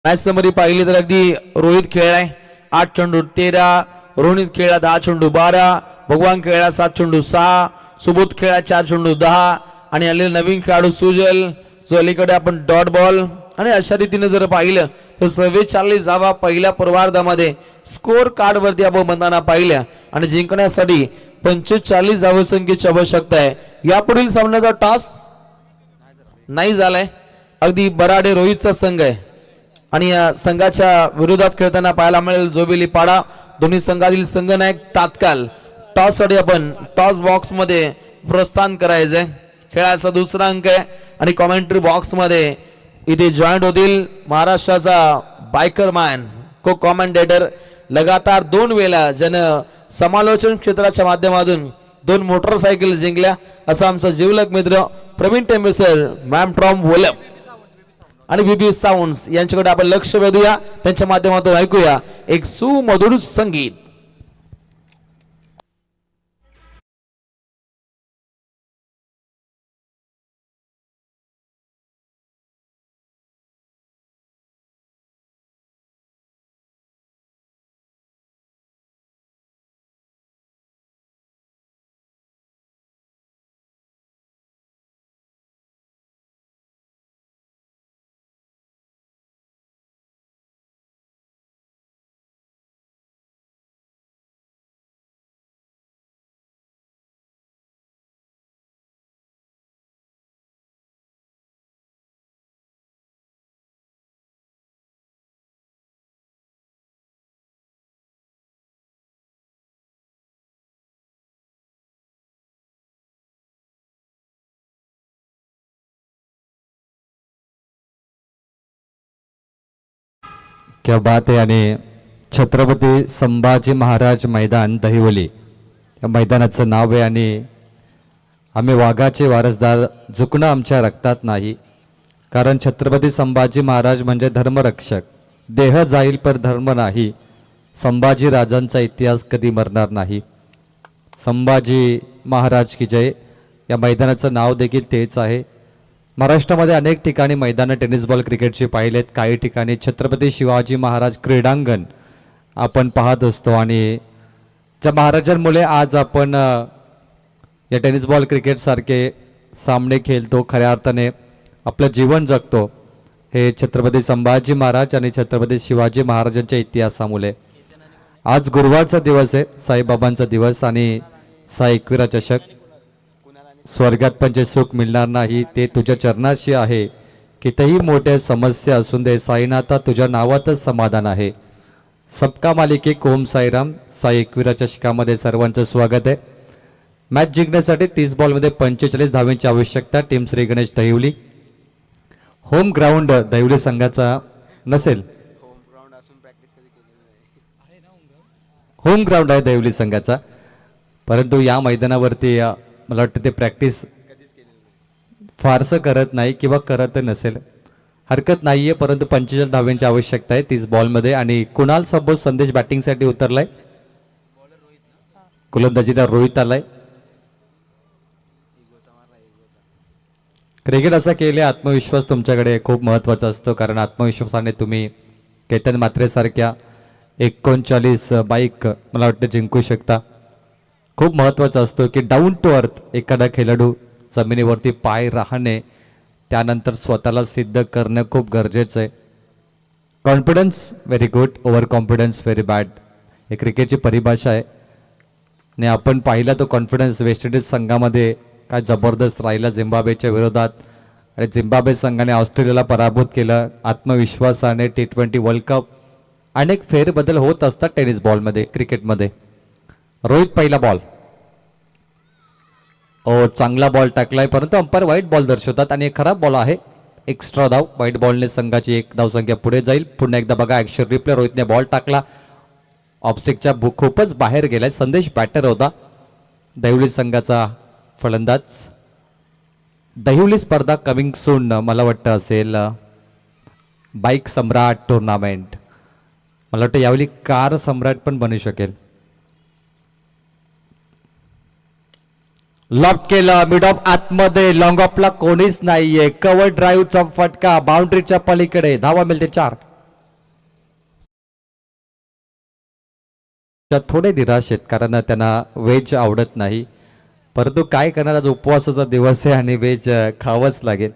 Speaker 2: मॅच समरी पाहिली तर अगदी रोहित खेळलाय 8 चेंडू 13, रोहित खेळला 10 चेंडू 12, भगवान खेळला 7 चेंडू 6, सुबोध खेळला 4 चेंडू 10 आणि आलेले नवीन खेळाडू सुजल जो अलीकडे आपण डॉट बॉल आणि अशा रीतीने जर पाहिलं तर 44 धावा पहिल्या पूर्वार्धामध्ये स्कोर कार्ड वरती आपण बनताना पाहिल्या आणि जिंकण्यासाठी 45 धावसंख्येची आवश्यकता आहे. यापुढील सामन्याचा टॉस नाही झालाय. अगदी बराडे रोहितचा संघ आहे आणि या संघाच्या विरोधात खेळताना पाहायला मिळेल जोबेली पाडा. दोन्ही संघातील संघनायक तात्काळ टॉस साठी आपण टॉस बॉक्स मध्ये प्रस्थान करायचंय. खेळाचा दुसरा अंक आहे आणि कॉमेंट्री बॉक्स मध्ये इथे जॉईंट होतील महाराष्ट्राचा बायकर मॅन को कॉमेंटेटर लगातार 2 वेळा ज्यानं समालोचन क्षेत्राच्या माध्यमातून 2 मोटरसायकल जिंकल्या असा आमचा जीवलग मित्र प्रवीण टेंबे सर, मॅम ट्रॉम वोलप आणि बीबी साऊंड्स यांच्याकडे आपण लक्ष वेधूया. त्यांच्या माध्यमातून ऐकूया एक सुमधुर संगीत.
Speaker 3: क्या बात आहे. आणि छत्रपती संभाजी महाराज मैदान दहिवली या मैदानाचं नाव आहे आणि आम्ही वाघाचे वारसदार झुकणं आमच्या रक्तात नाही, कारण छत्रपती संभाजी महाराज म्हणजे धर्मरक्षक. देह जाईल पर धर्म नाही. संभाजी राजांचा इतिहास कधी मरणार नाही. संभाजी महाराज की जय या मैदानाचं नाव देखील तेच आहे. महाराष्ट्रामध्ये अनेक ठिकाणी मैदानं टेनिस बॉल क्रिकेटची पाहिलेत. काही ठिकाणी छत्रपती शिवाजी महाराज क्रीडांगण आपण पाहत असतो आणि ज्या महाराजांमुळे आज आपण या टेनिस बॉल क्रिकेटसारखे सामने खेळतो, खऱ्या अर्थाने आपलं जीवन जगतो, हे छत्रपती संभाजी महाराज आणि छत्रपती शिवाजी महाराजांच्या इतिहासामुळे. आज गुरुवारचा दिवस आहे, साईबाबांचा दिवस आणि साई एकविरा चषक. स्वर्गात पण जे सुख मिळणार नाही ते तुझ्या चरणाशी आहे. कितीही मोठ्या समस्या असून दे साईनाथा तुझ्या नावातच समाधान आहे. सबका मालिक एक ओम साईराम. साई एकविरा चषकामध्ये सर्वांचं स्वागत आहे. मॅच जिंकण्यासाठी 30 बॉलमध्ये 45 धावांची आवश्यकता. Team Shri Ganesh Dahivali. Home ground Dahivali संघाचा नसेल, होम ग्राउंड आहे दहिवली संघाचा, परंतु या मैदानावरती मला वाटतं ते प्रॅक्टिस फारसं करत नाही किंवा करत नसेल, हरकत नाहीये. परंतु 45 धावांची आवश्यकता आहे 30 बॉलमध्ये. आणि कुणाल सबोज संदेश बॅटिंगसाठी उतरलाय. गोलंदाजीला रोहित आलाय. क्रिकेट असा केले आत्मविश्वास तुमच्याकडे खूप महत्त्वाचा असतो, कारण आत्मविश्वासाने तुम्ही केतन मात्रेसारख्या 39 बाईक मला वाटतं जिंकू शकता. खूप महत्त्वाचा असतो की डाऊन टू अर्थ एखादा खेळाडू जमिनीवरती पाय राहणे त्यानंतर स्वतःला सिद्ध करणं खूप गरजेचं आहे. Confidence very good, over confidence very bad, हे क्रिकेटची परिभाषा आहे. आणि आपण पाहिला तो कॉन्फिडन्स वेस्ट इंडिज संघामध्ये काय जबरदस्त राहिला झिम्बाब्वेच्या विरोधात. आणि झिम्बाब्वे संघाने ऑस्ट्रेलियाला पराभूत केलं. आत्मविश्वासाने T20 वर्ल्ड कप अनेक फेरबदल होत असतात टेनिस बॉलमध्ये, क्रिकेटमध्ये. रोहित पहिला बॉल, चांगला बॉल टाकलाय, परंतु अंपायर वाईट बॉल दर्शवतात आणि खराब बॉल आहे. एक्स्ट्रा धाव, वाईट बॉलने संघाची एक धावसंख्या पुढे जाईल. पुन्हा एकदा बघा ॲक्शन रिप्ले, रोहितने बॉल टाकला, ऑफस्टिकच्या खूपच बाहेर गेलाय. संदेश बॅटर होता, दहिवली संघाचा फलंदाज. दहिवली स्पर्धा कमिंग सून मला वाटतं असेल बाईक सम्राट टुर्नामेंट. मला वाटतं यावेळी कार सम्राट पण बनू शकेल. लॉक केलं, मिड ऑफ आतमध्ये, लॉंग ऑफला कोणीच नाहीये. कव्हर ड्राईव्हचा फटका, बाउंड्रीच्या पलीकडे, धावा मिळते 4. थोडे निराश आहेत कारण त्यांना व्हेज आवडत नाही, परंतु काय करणार, आज उपवासाचा दिवस आहे आणि व्हेज खावंच लागेल.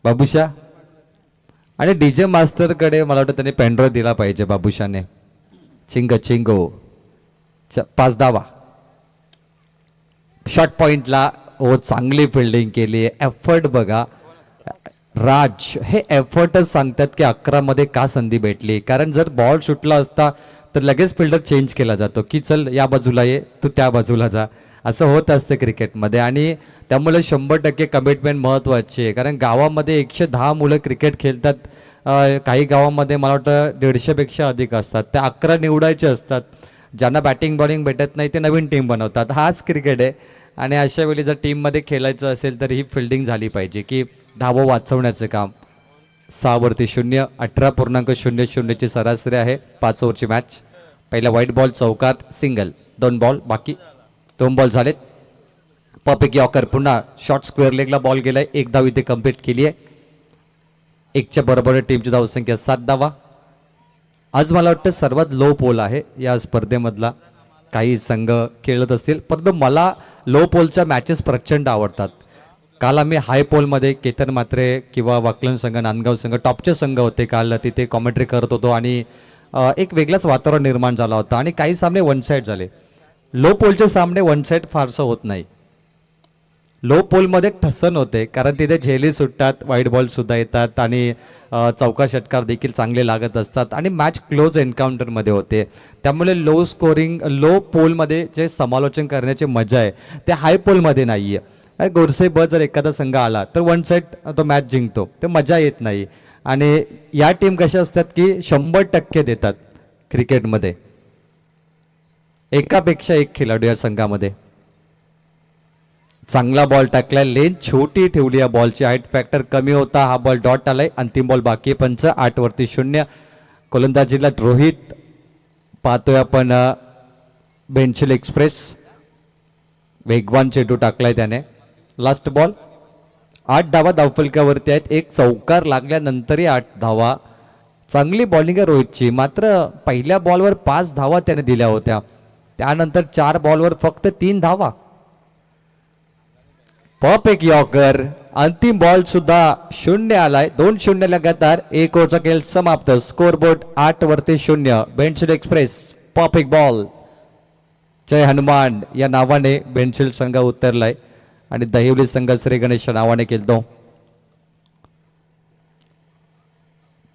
Speaker 3: बाबूशा आणि डीजे मास्टरकडे मला वाटतं त्यांनी पेनड्राईव्ह दिला पाहिजे बाबूशाने. चिंगो 5 धावा. शॉर्ट पॉइंटला चांगली फिल्डिंग केली. एफर्ट बघा राज, हे एफर्टच सांगतात की 11 मध्ये का संधी भेटली. कारण जर बॉल सुटला असता तर लगेच फिल्डर चेंज केला जातो की चल या बाजूला ये, तू त्या बाजूला जा, असं होत असतं क्रिकेटमध्ये. आणि त्यामुळे 100% कमिटमेंट महत्त्वाची आहे. कारण गावामध्ये 110 मुलं क्रिकेट खेळतात, काही गावामध्ये मला वाटतं 150पेक्षा अधिक असतात. त्या 11 निवडायचे असतात. ज्यांना बॅटिंग बॉलिंग भेटत नाही ते नवीन टीम बनवतात. हाच क्रिकेट आहे. आणि अशा वेळी जर टीममध्ये खेळायचं असेल तर ही फिल्डिंग झाली पाहिजे की धावं वाचवण्याचं काम. 6-0, 18.00 ची सरासरी आहे. 5 ओव्हरची मॅच. पहिला व्हाईट बॉल चौकार, सिंगल. 2 बॉल बाकी, 2 बॉल झालेत. परफेक्ट यॉर्कर, पुन्हा शॉर्ट स्क्वेअर लेगला बॉल गेलाय. 1 धाव इथे कंप्लीट केली आहे. 1च्या बरोबर टीमची धावसंख्या 7 धावा. आज मला वाटतं सर्वात लो पोल आहे या स्पर्धेमधला. काही संघ खेळत असतील, परंतु मला लो पोलच्या मॅचेस प्रचंड आवडतात. काल आम्ही हाय पोलमध्ये केतन मात्रे किंवा वाकलन संघ, नांदगाव संघ, टॉपचे संघ होते. काल तिथे कॉमेंट्री करत होतो आणि एक वेगळाच वातावरण निर्माण झाला होता. आणि काही सामने वन साईड झाले. लो पोलचे सामने वन साईड फारसं होत नाही. लो पोलमध्ये ठसन होते कारण तिथे झेली सुटतात, वाईट बॉल सुद्धा येतात आणि चौका षटकार देखील चांगले लागत असतात आणि मॅच क्लोज एन्काउंटरमध्ये होते. त्यामुळे लो स्कोरिंग, लो पोलमध्ये जे समालोचन करण्याची मजा आहे ते हाय पोलमध्ये नाही आहे. गोरसे ब जर एखादा संघ आला तर वन साईड तो मॅच जिंकतो, ते मजा येत नाही. आणि या टीम कशा असतात की 100% देतात क्रिकेटमध्ये. एकापेक्षा एक खेळाडू या संघामध्ये. चांगला बॉल टाकलाय, लेन छोटी ठेवली या बॉलची, हाईट फॅक्टर कमी होता. हा बॉल डॉट आलाय. अंतिम बॉल बाकी, पंच. 8-0. गोलंदाजीला रोहित पाहतोय आपण. बेंचिल एक्सप्रेस वेगवान चेंडू टाकलाय त्याने. Last ball. 8 धावा धावफलकावरती आहेत. एक चौकार लागल्यानंतरही 8 धावा. चांगली बॉलिंग आहे रोहितची, मात्र पहिल्या बॉलवर 5 धावा त्याने दिल्या होत्या. त्यानंतर 4 बॉलवर फक्त 3 धावा. Perfect yorker. अंतिम बॉल सुद्धा 0 आलाय. 2-0 लगातार. 1 ओव्हरचा खेळ समाप्त. स्कोरबोर्ड 8-0. बेंचिल express perfect ball. Jai Hanuman या नावाने बेंचिल संघ उतरलाय आणि दहिवली संघ श्री गणेशच्या नावाने खेळतो.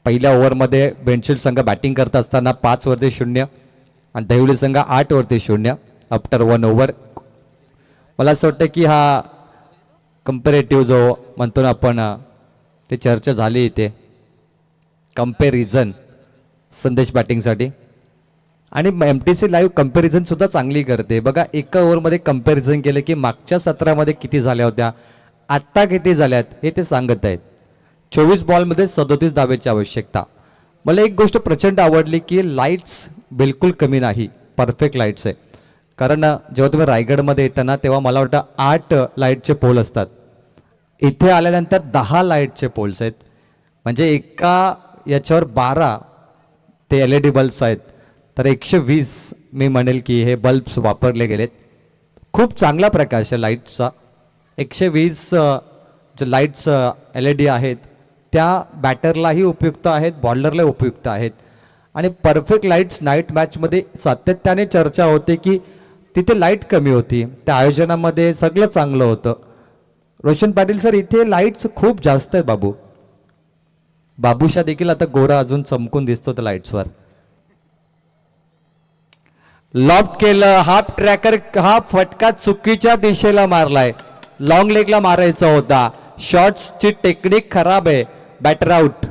Speaker 3: पहिल्या ओव्हरमध्ये बेंचिल संघ बॅटिंग करत असताना 5-0 आणि दहिवली संघ 8-0 आफ्टर 1 ओव्हर. मला असं वाटतं की हा कंपॅरेटिव्ह जो म्हणतो ना आपण, ते चर्चा झाली इथे. कंपॅरिझन संदेश बॅटिंगसाठी. आणि MTC लाईव्ह कंपॅरिझन सुद्धा चांगली करते बघा. एका ओव्हरमध्ये कंपॅरिझन केलं की मागच्या सत्रामध्ये किती झाल्या होत्या, आत्ता किती झाल्यात हे ते सांगत आहेत. 24 बॉलमध्ये 37 धावेची आवश्यकता. मला एक गोष्ट प्रचंड आवडली की लाईट्स बिलकुल कमी नाही, परफेक्ट लाईट्स आहे. कारण जेव्हा तुम्ही रायगडमध्ये येताना तेव्हा मला वाटतं 8 लाईटचे पोल असतात. इथे आल्यानंतर 10 लाईटचे पोल्स आहेत. म्हणजे एका याच्यावर 12 ते LED बल्ब्स आहेत. तर 120 मी म्हणेल की हे बल्ब्स वापरले गेलेत. खूप चांगला प्रकाश आहे लाईटचा. 120 जे लाईट्स LED आहेत त्या बॅटरलाही उपयुक्त आहेत, बॉलरला उपयुक्त आहेत. आणि परफेक्ट लाईट्स नाईट मॅचमध्ये सातत्याने चर्चा होते की तिथे लाईट कमी होती, त्या आयोजनामध्ये सगळं चांगलं होतं. रोशन पाटील सर, इथे लाईट्स खूप जास्त आहेत बाबू. बाबूशा देखील आता गोरा अजून चमकून दिसतो त्या लाईट्सवर. लॉब केलं, हाफ ट्रॅकर, हा फटका चुकीच्या दिशेला मारलाय, लॉंग लेगला मारायचा होता. शॉट्सची टेक्निक खराब आहे, बॅटर आउट.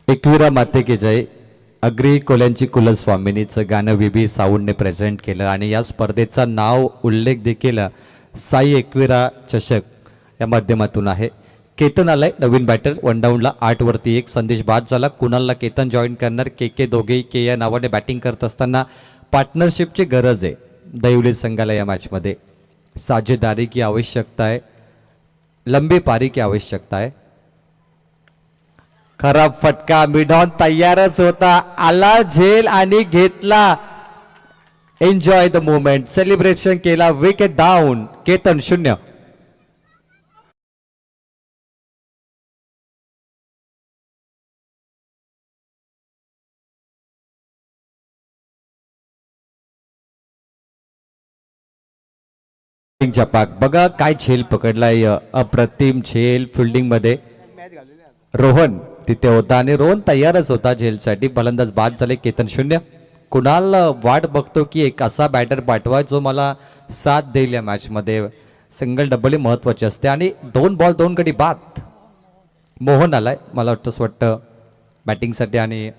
Speaker 3: एकविरा माते की जय. अग्री कोल्यांची कुलस्वामिनीचं गाणं VB साऊंडने प्रेझेंट केलं आणि या स्पर्धेचा नाव उल्लेख देखील साई एकविरा चषक या माध्यमातून आहे. केतन आलाय नवीन बॅटर, 1 डाऊनला 8 वरती 1. संदेश बाद झाला. कुणालला केतन जॉईन करणार. के दोघेही के या नावाने बॅटिंग करत असताना पार्टनरशिपची गरज आहे दैवली संघाला या मॅचमध्ये. साझेदारी की आवश्यकता आहे, लंबी पारी की आवश्यकता आहे. खराब फटका, मिडॉन तयारच होता, आला झेल आणि घेतला. एन्जॉय द मोमेंट, सेलिब्रेशन केला. Wicket down, Ketan 0. पाक बघा काय झेल पकडलाय, अप्रतिम झेल फिल्डिंग मध्ये. रोहन तिथे होता आणि रोहन तयारच होता झेलसाठी. फलंदाज बाद झाले. केतन 0. कुणाल वाट बघतो की एक असा बॅटर पाठवा जो मला साथ देईल या मॅचमध्ये. सिंगल डबल महत्वाचे असते आणि 2 बॉल 2 गडी बाद. मोहन आलाय, मला वाटतं बॅटिंगसाठी आणि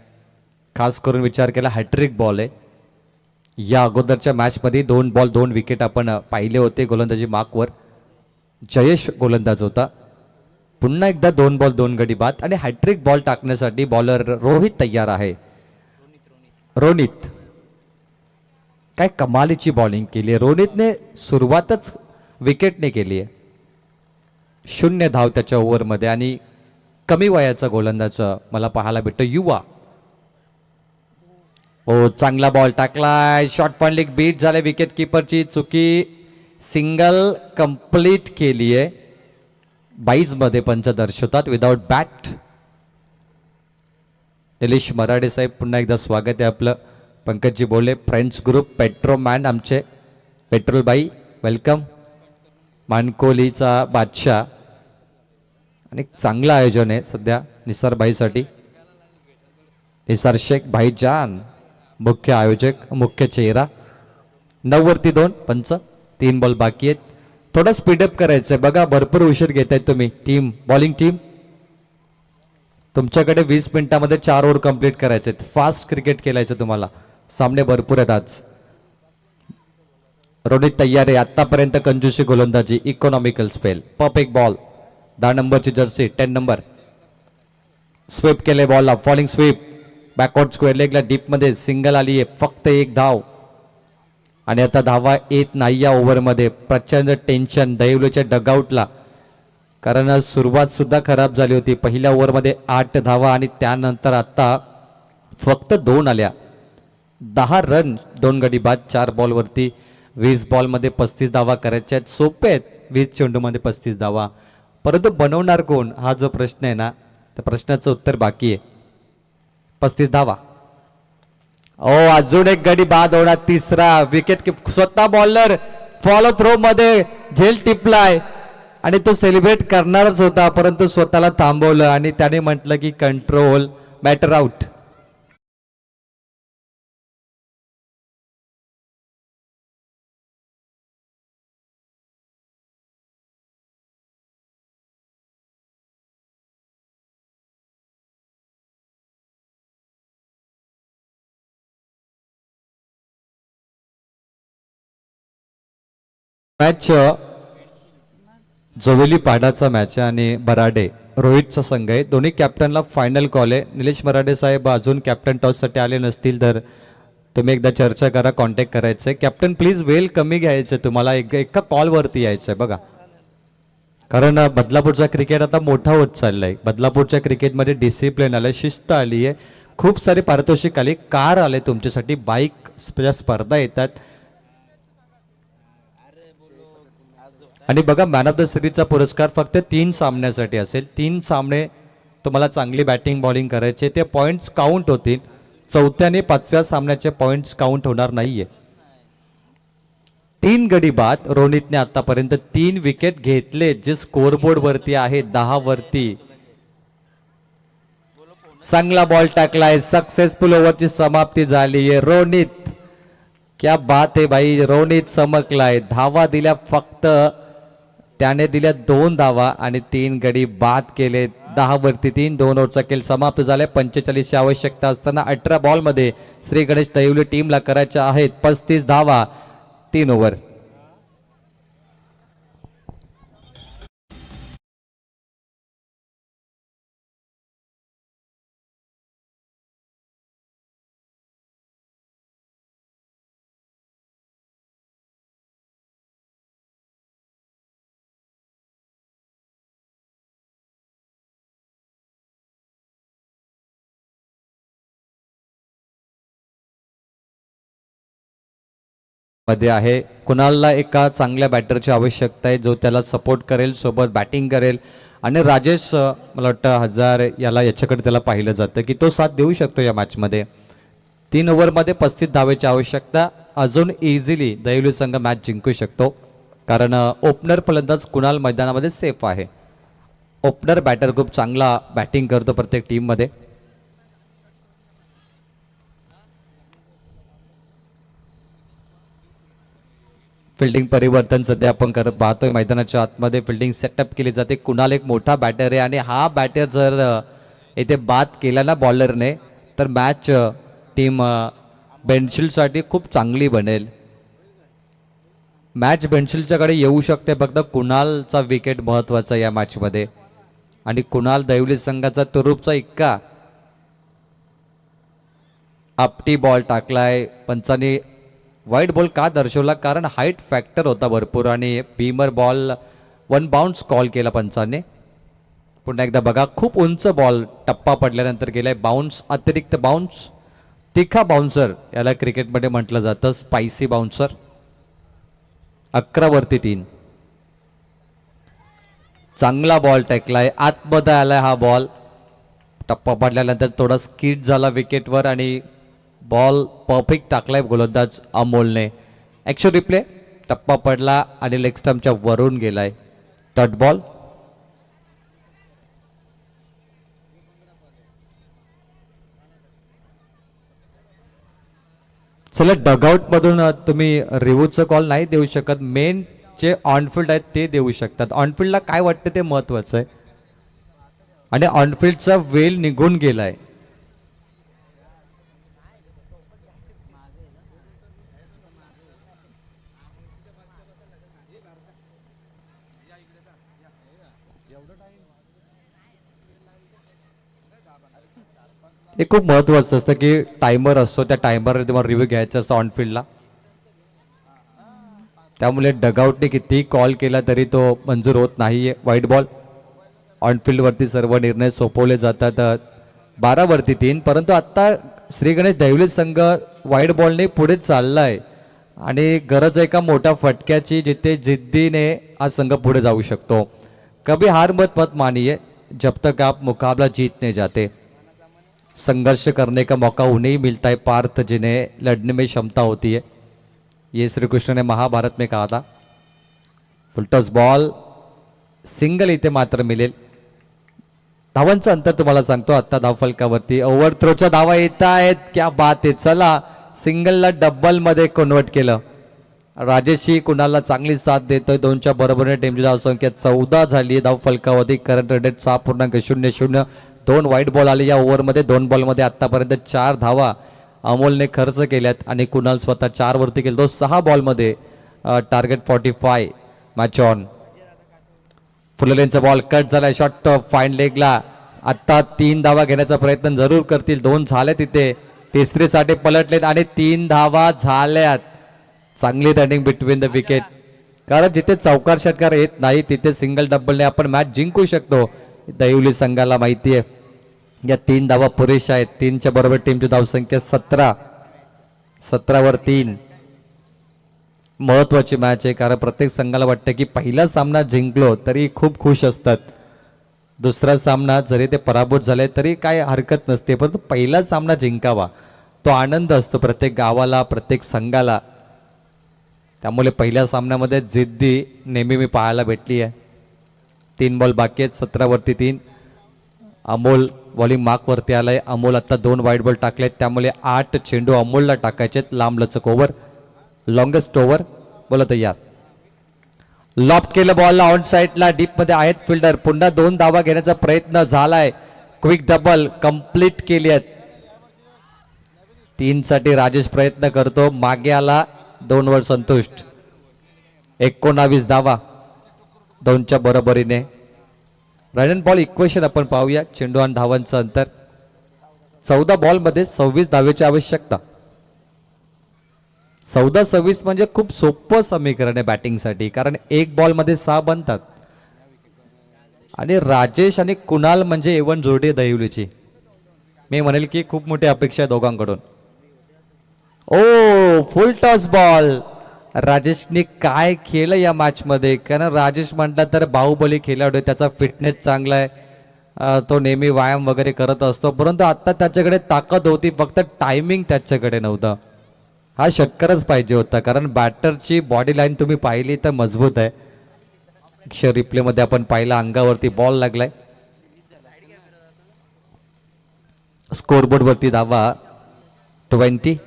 Speaker 3: खास करून विचार केला हॅट्रिक बॉल आहे. या अगोदरच्या मॅचमध्ये 2 बॉल 2 विकेट आपण पाहिले होते गोलंदाजी मार्कवर. जयेश गोलंदाज होता. पुन्हा एकदा 2 बॉल 2 गडी बाद आणि हॅट्रिक बॉल टाकण्यासाठी बॉलर रोहित तयार आहे. रोनित काय कमालीची बॉलिंग केली आहे रोनितने, सुरुवातच विकेटने केली आहे. 0 धाव त्याच्या ओव्हरमध्ये आणि कमी वयाचा गोलंदाज मला पाहायला भेटतो, युवा. ओ चांगला बॉल टाकलाय, शॉर्ट पॉइंट बीट झाले. विकेट किपरची चुकी, सिंगल कंप्लीट केली आहे. 22 मध्ये पंच दर्शवतात विदाउट बॅट. निलेश मराडे साहेब पुन्हा एकदा स्वागत आहे आपलं. पंकजी बोले, फ्रेंड्स ग्रुप, पेट्रोमॅन आमचे पेट्रोल बाई वेलकम. मानकोलीचा बादशाह आणि चांगलं आयोजन आहे सध्या निसार भाईसाठी. निसार शेख भाईजान मुख्य आयोजक, मुख्य चेहरा. 9 वरती 2 पंच, 3 बॉल बाकी आहेत. थोडं स्पीडअप करायचंय बघा, भरपूर उशीर घेतायत तुम्ही. टीम बॉलिंग टीम, तुमच्याकडे 20 मिनिटांमध्ये 4 ओव्हर कंप्लीट करायचे. फास्ट क्रिकेट खेळायचं तुम्हाला, सामने भरपूर आहेत आज. रोनित तयार आहे. आतापर्यंत कंजूसी गोलंदाजी, इकॉनॉमिकल स्पेल, परफेक्ट बॉल. 10 नंबरची जर्सी, 10 नंबर. स्वीप केले बॉलला, फॉलिंग स्वीप, बॅकवर्ड स्क्वेअर लेगला डीपमध्ये सिंगल आली आहे. फक्त 1 धाव आणि आता धावा येत नाही या ओव्हरमध्ये. प्रचंड टेन्शन दैवलेच्या डगआउटला, कारण सुरुवात सुद्धा खराब झाली होती. पहिल्या ओव्हरमध्ये 8 धावा आणि त्यानंतर आता फक्त 2 आल्या. 10 रन 2 गडी बाद. 4 बॉलवरती 20 बॉलमध्ये 35 धावा करायच्या आहेत. सोपे आहेत 20 चेंडूमध्ये 35 धावा, परंतु बनवणार कोण हा जो प्रश्न आहे ना, त्या प्रश्नाचं उत्तर बाकी आहे. 35 धावा. ओ अजून एक गडी बाद होणार. तिसरा विकेट. स्वतः बॉलर फॉलो थ्रो मध्ये झेल टिपलाय आणि तो सेलिब्रेट करणारच होता, परंतु स्वतःला थांबवलं आणि त्याने म्हटलं की कंट्रोल, बॅटर आउट. मॅच जोवेली पाडाचा मॅच आहे आणि बराडे रोहितचा संघ आहे. दोन्ही कॅप्टनला फायनल कॉल आहे. निलेश बराडे साहेब अजून कॅप्टन टॉससाठी आले नसतील तर तुम्ही एकदा चर्चा करा, कॉन्टॅक्ट करायचं आहे. कॅप्टन प्लीज वेल कमी घ्यायचं आहे, तुम्हाला एका कॉलवरती यायचं आहे बघा, कारण बदलापूरचा क्रिकेट आता मोठा होत चाललाय. बदलापूरच्या क्रिकेटमध्ये डिसिप्लिन आलं, शिस्त आली आहे, खूप सारे पारितोषिक आली, कार आले तुमच्यासाठी, बाईक स्पर्धा येतात. आणि बघा मॅन ऑफ द सिरीजचा पुरस्कार फक्त 3 सामन्यासाठी असेल. 3 सामने तुम्हाला चांगली बॅटिंग बॉलिंग करायचे, ते पॉईंट्स काउंट होतील. 4थ्या आणि 5व्या सामन्याचे पॉईंट्स काउंट होणार नाहीये. 3 गडी बाद. रोहितने आतापर्यंत 3 विकेट घेतले, जे स्कोअरबोर्ड वरती आहे 10 वरती. चांगला बॉल टाकलाय, सक्सेसफुल ओव्हरची समाप्ती झाली आहे. रोहित क्या बात आहे भाई, रोहित चमकलाय. धावा दिल्या फक्त, त्याने दिल्या 2 धावा आणि 3 गडी बाद केले. 10 वरती 3, 2 ओव्हरचा खेळ समाप्त झालाय. 45 ची आवश्यकता असताना 18 बॉलमध्ये श्री गणेश दहिवली टीमला करायच्या आहेत 35 धावा, 3 ओव्हर. मध्ये आहे. कुणालला एका चांगल्या बॅटरची आवश्यकता आहे, जो त्याला सपोर्ट करेल, सोबत बॅटिंग करेल. आणि राजेश मला वाटतं हजार याच्याकडे त्याला पाहिलं जातं की तो साथ देऊ शकतो या मॅचमध्ये. 3 ओव्हरमध्ये 35 धावेची आवश्यकता. अजून इझिली दहिवली संघ मॅच जिंकू शकतो, कारण ओपनर फलंदाज कुणाल मैदानामध्ये सेफ आहे. ओपनर बॅटर खूप चांगला बॅटिंग करतो प्रत्येक टीममध्ये. फिल्डिंग परिवर्तन सध्या आपण करत पाहतोय. मैदानाच्या आतमध्ये फिल्डिंग सेटअप केली जाते. कुणाल एक मोठा बॅटर आहे आणि हा बॅटर जर इथे बाद केला ना बॉलरने, तर मॅच टीम बेनशिलसाठी खूप चांगली बनेल. मॅच बेनशिलच्याकडे येऊ शकते, फक्त कुणालचा विकेट महत्वाचा या मॅचमध्ये. आणि कुणाल दहिवली संघाचा तुरुपचा इक्का, आपटी बॉल टाकलाय. पंचांनी वाईट बॉल का दर्शवला, कारण हाईट फॅक्टर होता भरपूर आणि बीमर बॉल 1 बाउन्स कॉल केला पंचांनी. पुन्हा एकदा बघा, खूप उंच बॉल टप्पा पडल्यानंतर गेलाय. बाउन्स, अतिरिक्त बाउन्स, तिखा बाउन्सर याला क्रिकेटमध्ये म्हटलं जातं, स्पायसी बाउन्सर. 11 वरती 3. चांगला बॉल टाकलाय, आतमध्ये आलाय हा बॉल. टप्पा पडल्यानंतर थोडा स्किड झाला विकेटवर आणि बॉल परफेक्ट टाकलाय गोलंदाज अमोलने. ॲक्शन रिप्ले, टप्पा पडला आणि लेग स्टंपच्या वरून गेलाय. Dot ball. चला, डगआउट मधून तुम्ही रिव्ह्यूचं कॉल नाही देऊ शकत, मेन जे ऑनफिल्ड आहेत ते देऊ शकतात. ऑनफिल्डला काय वाटतं ते महत्वाचं आहे. आणि ऑनफिल्डचा वेल निघून गेलाय. हे खूप महत्वाचं असतं की टायमर असतो, त्या टायमरवर तुम्हाला रिव्ह्यू घ्यायचा असतो ऑनफिल्डला. त्यामुळे डगआउटने कितीही कॉल केला तरी तो मंजूर होत नाहीये. White ball. ऑनफिल्डवरती सर्व निर्णय सोपवले जातात. 12 वरती 3. परंतु आत्ता श्री गणेश दहिवली संघ व्हाईट बॉलने पुढे चाललाय आणि गरज आहे का मोठ्या फटक्याची, जिथे जिद्दीने हा संघ पुढे जाऊ शकतो. कभी हार मत मत मानिए, जब तक आप मुकाबला जीतने जाते. संघर्ष करने का मौका उन्हें ही मिलता है पार्थ, जिन्हें लड़ने में क्षमता होती है. ये श्री कृष्ण ने महाभारत में कहा था. फुलटॉस बॉल, सिंगल इथे मात्र मिळेल. धावांचं अंतर तुम्हाला सांगतो आता धावफलकावरती. ओव्हर थ्रोच्या धावा येत आहेत, क्या बात आहे. चला, सिंगलला डबल मध्ये कन्वर्ट केलं. राजेशही कुणाला चांगली साथ देतोय. 2च्या बरोबरीने टीमची धावसंख्या 14 झाली आहे धावफलकावरती. Current rate 6.00. 2 व्हाईट बॉल आले या ओव्हरमध्ये. 2 बॉलमध्ये आतापर्यंत 4 धावा अमोलने खर्च केल्यात आणि कुणाल स्वतः 4 वरती गेलो. 6 बॉलमध्ये टार्गेट 45. Match on. फुललेनचा बॉल कट झालाय. शॉट फाईन लेगला. आता 3 धावा घेण्याचा प्रयत्न जरूर करतील. 2 झाले तिथे. तिसरीसाठी पलटलेत आणि 3 धावा झाल्यात. चांगली रनिंग बिटवीन द विकेट. कारण जिथे चौकार षटकार येत नाही तिथे सिंगल डबलने आपण मॅच जिंकू शकतो. दहिवली संघाला माहिती आहे. या 3 धावा पुरेशा आहेत. 3च्या बरोबर टीमची धावसंख्या 17. 17वर 3. महत्वाची मॅच आहे कारण प्रत्येक संघाला वाटतं की पहिला सामना जिंकलो तरी खूप खुश असतात. दुसरा सामना जरी ते पराभूत झाले तरी काय हरकत नसते, परंतु पहिला सामना जिंकावा तो आनंद असतो प्रत्येक गावाला, प्रत्येक संघाला. त्यामुळे पहिल्या सामन्यामध्ये जिद्दी नेहमी मी पाहायला भेटली आहे. 3 बॉल बाकी आहेत. 17वरती 3. अमोल बॉलिंग मार्कवरती आलाय. अमोल आता 2 वाईट बॉल टाकलेत. त्यामुळे 8 चेंडू अमोलला टाकायचे. लांब लचक ओव्हर, लॉंगेस्ट ओव्हर. बोला तयार. लॉप केलं बॉलला ऑन साईडला. डीप मध्ये आहेत फिल्डर. पुन्हा 2 धावा घेण्याचा प्रयत्न झालाय. क्विक डबल कंप्लीट केली आहेत. 3 साठी राजेश प्रयत्न करतो. मागे आला. 2 वर संतुष्ट. 19 धावा 2च्या बरोबरीने. रन अँड बॉल इक्वेशन आपण पाहूया. चेंडू आणि धावांचं अंतर. 14 बॉलमध्ये 26 धावेची आवश्यकता. 14-26 म्हणजे खूप सोपं समीकरण आहे बॅटिंगसाठी, कारण 1 बॉलमध्ये 6 बनतात. आणि राजेश आणि कुणाल म्हणजे एवन जोडी आहे दहिवलीची. मी म्हणेल की खूप मोठी अपेक्षा आहे दोघांकडून. ओ फुल टॉस बॉल. राजेशने काय केलं या मॅच मध्ये, कारण राजेश म्हटलं तर बाहुबली खेळाडू आहे. त्याचा फिटनेस चांगला आहे. तो नेहमी व्यायाम वगैरे करत असतो, परंतु आता त्याच्याकडे ताकद होती, फक्त टायमिंग त्याच्याकडे नव्हतं. हा षटकारच पाहिजे होता, कारण बॅटरची बॉडी लाईन तुम्ही पाहिली तर मजबूत आहे. अक्षर रिप्ले मध्ये आपण पाहिला अंगावरती बॉल लागलाय. स्कोरबोर्ड वरती धावा 20.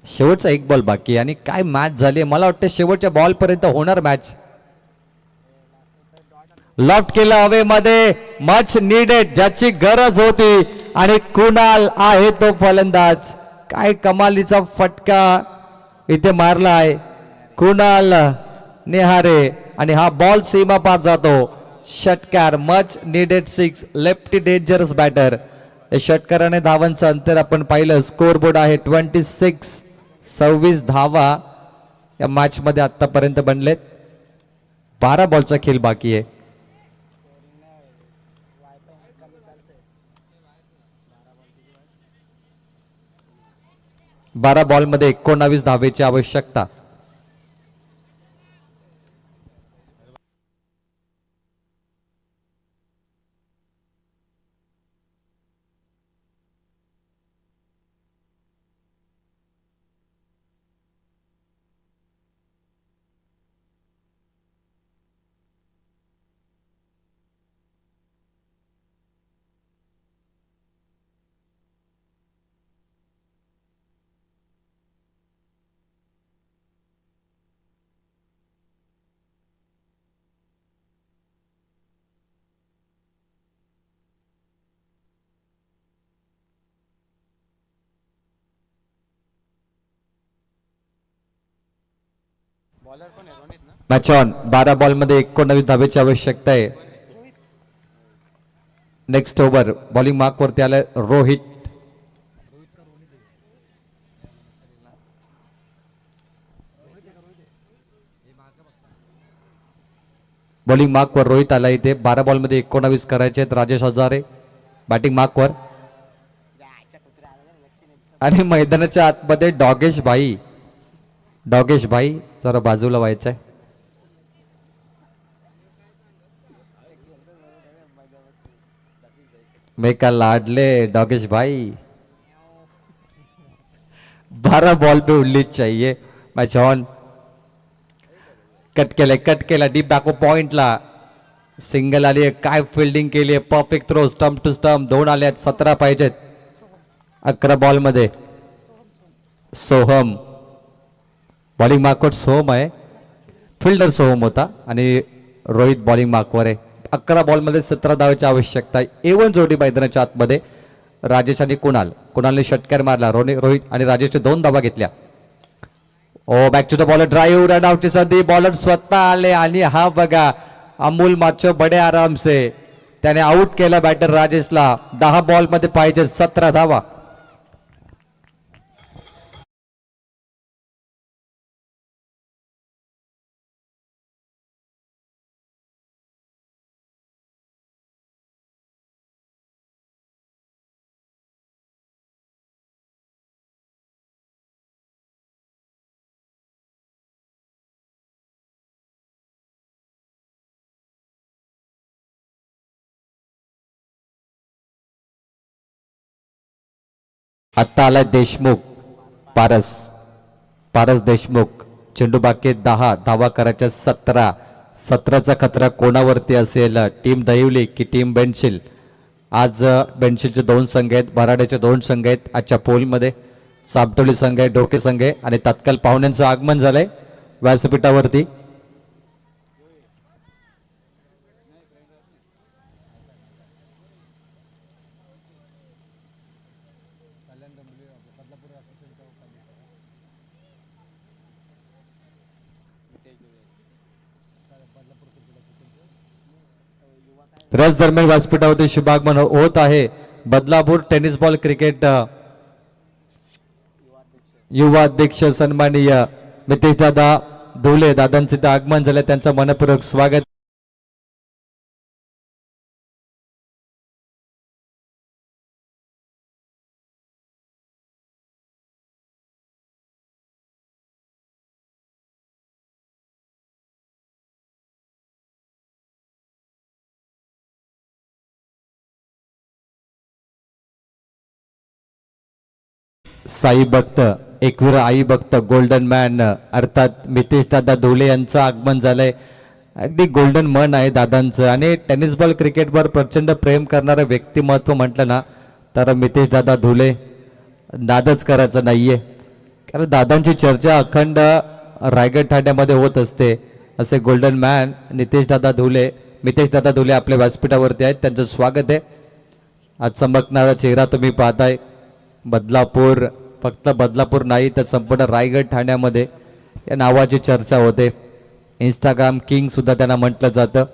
Speaker 3: शेवटचा 1 बॉल बाकी आणि काय मॅच झाली. मला वाटतं शेवटच्या बॉल पर्यंत होणार मॅच. लॉफ्ट केलं हवेमध्ये. मच नीडेड, ज्याची गरज होती. आणि कुणाल आहे तो फलंदाज. काय कमालीचा फटका इथे मारलाय कुणाल नेहारे. आणि हा बॉल सीमा पार जातो. षटकार. Much needed 6. Lefty dangerous batter. षटकाराने धावांचं अंतर आपण पाहिलं. स्कोरबोर्ड आहे 26. 26 धावा या मॅच मध्ये आतापर्यंत बनलेत. 12 बॉलचा खेळ बाकी आहे. बारा बॉल मध्ये 19 धावेची आवश्यकता. Match on. 12 बॉल मध्ये 19 धावेची आवश्यकता आहे. Next over. बॉलिंग मार्क वरती आलाय रोहित. बॉलिंग मार्क वर रोहित आला इथे. 12 बॉल मध्ये 19 करायचे आहेत. राजेश हजारे बॅटिंग मार्क वर. आणि मैदानाच्या आतमध्ये डॉगेश भाई. डॉगेश भाई जरा बाजूला व्हायचंय. मैं का लाडले डॉगेश भाई. 12 बॉल पे 19 चाहिए. Match on. कट केला डीप बॅक पॉइंटला. सिंगल आली आहे. काय फिल्डिंग केली आहे. Perfect throw. Stump to stump. 2 आले आहेत. 17 पाहिजेत 11 बॉल मध्ये. सोहम बॉलिंग मार्कवर. सोहम आहे. फिल्डर सोहम होता आणि रोहित बॉलिंग मार्कवर आहे. 11 बॉल मध्ये 17 धावांची आवश्यकता आहे. एवन जोडी मैदानाच्या आतमध्ये. राजेश आणि कुणालने षटकार मारला. रोहित आणि राजेशने 2 धावा घेतल्या. Oh back to the bowler, drive run आउटची संधी. बॉलर स्वतः आले आणि हा बघा अमोल माचो बडे आराम से त्याने आउट केला बॅटर राजेशला. 10 बॉलमध्ये पाहिजे 17 धावा. आत्ता आलाय देशमुख. पारस देशमुख. चेंडू बाकी 10 धावा करायच्या 17. 17चा खतरा कोणावरती असेल, टीम दहिवली की टीम बेंचिल. आज बेंचिलचे 2 संघ आहेत, बराड्याचे 2 संघ आहेत आजच्या पोलमध्ये. सापटोली संघ आहे, डोके संघ आहे आणि तत्काल पाहुण्यांचं आगमन झालंय व्यासपीठावरती. रस दरम्यान व्यासपीठावरती शुभागमन होत आहे. बदलापूर टेनिस बॉल क्रिकेट युवा अध्यक्ष सन्माननीय मितेश दादा धुले दादांचे इथे आगमन झाले, त्यांचं मनपूर्वक स्वागत. साई भक्त, एकवीर आई भक्त, गोल्डन मॅन अर्थात मितेश दादा धुले यांचं आगमन झालंय. अगदी गोल्डन मन आहे दादांचं आणि टेनिस बॉल क्रिकेटवर प्रचंड प्रेम करणारं व्यक्तिमत्व म्हटलं ना तर मितेश दादा धुले नादच करायचं नाहीये. कारण दादांची चर्चा अखंड रायगड ठाण्यामध्ये होत असते. असे गोल्डन मॅन मितेश दादा धुले आपल्या व्यासपीठावरती आहेत, त्यांचं स्वागत आहे. आज चमकणारा चेहरा तुम्ही पाहताय. बदलापूर, फक्त बदलापूर नाही तर संपूर्ण रायगड ठाण्यामध्ये या नावाची चर्चा होते. इंस्टाग्राम किंग सुद्धा त्यांना म्हटलं जातं.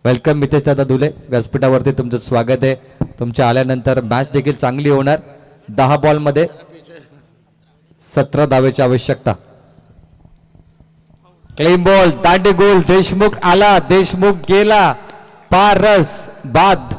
Speaker 3: वेलकम मितेश दादा धुले, व्यासपीठावरती तुमचं स्वागत आहे. तुमच्या आल्यानंतर मॅच देखील चांगली होणार. 10 बॉलमध्ये 17 धावेची आवश्यकता. क्लीन बॉल, दांडी गोल. देशमुख आला, देशमुख गेला, पारस बाद.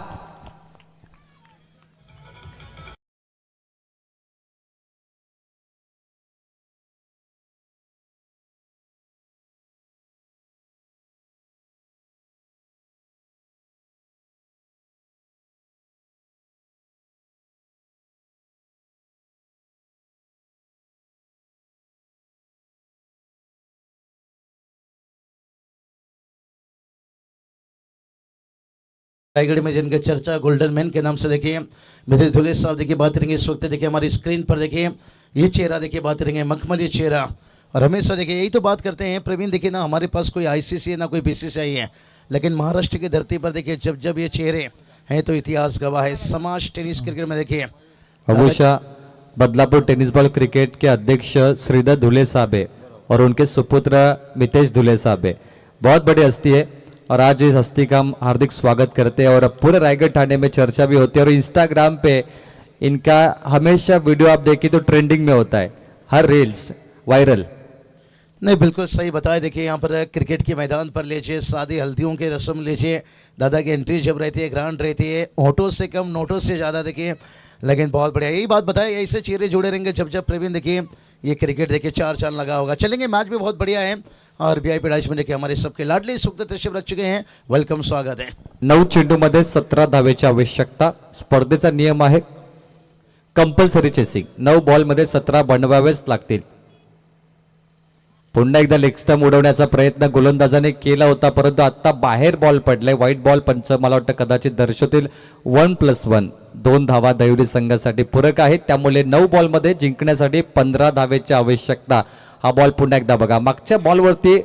Speaker 1: रायगढ़ में जिनकी चर्चा गोल्डन मैन के नाम से देखिए मितेश धुले साहब देखिए बात करेंगे. इस वक्त देखिए हमारी स्क्रीन पर देखिए ये चेहरा देखिए बात करेंगे, मखमली चेहरा. और हमेशा देखिए यही तो बात करते हैं प्रवीण, देखिए ना हमारे पास कोई आईसीसी है ना कोई बीसीसीआई है, लेकिन महाराष्ट्र की धरती पर देखिए जब जब ये चेहरे हैं तो इतिहास गवाह है. समाज टेनिस क्रिकेट में देखिए
Speaker 3: अवश्य बदलापुर टेनिस बॉल क्रिकेट के अध्यक्ष श्रीधर धुले साहब है और उनके सुपुत्र मितेश धुले साहब है. बहुत बड़ी हस्ती है और आज इस हस्ती का हम हार्दिक स्वागत करते हैं. और पूरे रायगढ़ थाने में चर्चा भी होती है और इंस्टाग्राम पे इनका हमेशा वीडियो आप देखिए तो ट्रेंडिंग में होता है, हर रील्स वायरल.
Speaker 1: नहीं बिल्कुल सही बताया. देखिए यहाँ पर क्रिकेट के मैदान पर लीजिए, शादी हल्दियों की रस्म लीजिए, दादा की एंट्री जब रहती है ग्रांड रहती है, होठों से कम नोटों से ज़्यादा देखिए. लेकिन बहुत बढ़िया यही बात बताया, ऐसे चेहरे जुड़े रहेंगे जब जब प्रवीण देखिए ये क्रिकेट देखिए 4 चांद लगा होगा. चलेंगे, मैच भी बहुत बढ़िया है और VIP डाइस में देखिए हमारे सबके लाडले सुख तशरीफ रख चुके हैं. वेलकम, स्वागत है.
Speaker 3: 9 चेंडूमध्ये 17 धावेची आवश्यकता. स्पर्धेचा नियम आहे कंपल्सरी चेसिंग. 9 बॉलमध्ये 17 बनवावेच लागतील. पुन्हा एकदा लेग स्टंप उडवण्याचा प्रयत्न गोलंदाजाने केला होता, परंतु आता बाहेर बॉल पडलाय. व्हाईट बॉल पंच मला वाटतं कदाचित दर्शवतील. 1+1 2 धावा दैवडी संघासाठी पूरक आहेत. त्यामुळे 9 बॉलमध्ये जिंकण्यासाठी 15 धावेची आवश्यकता. हा बॉल पुन्हा एकदा बघा, मागच्या बॉलवरती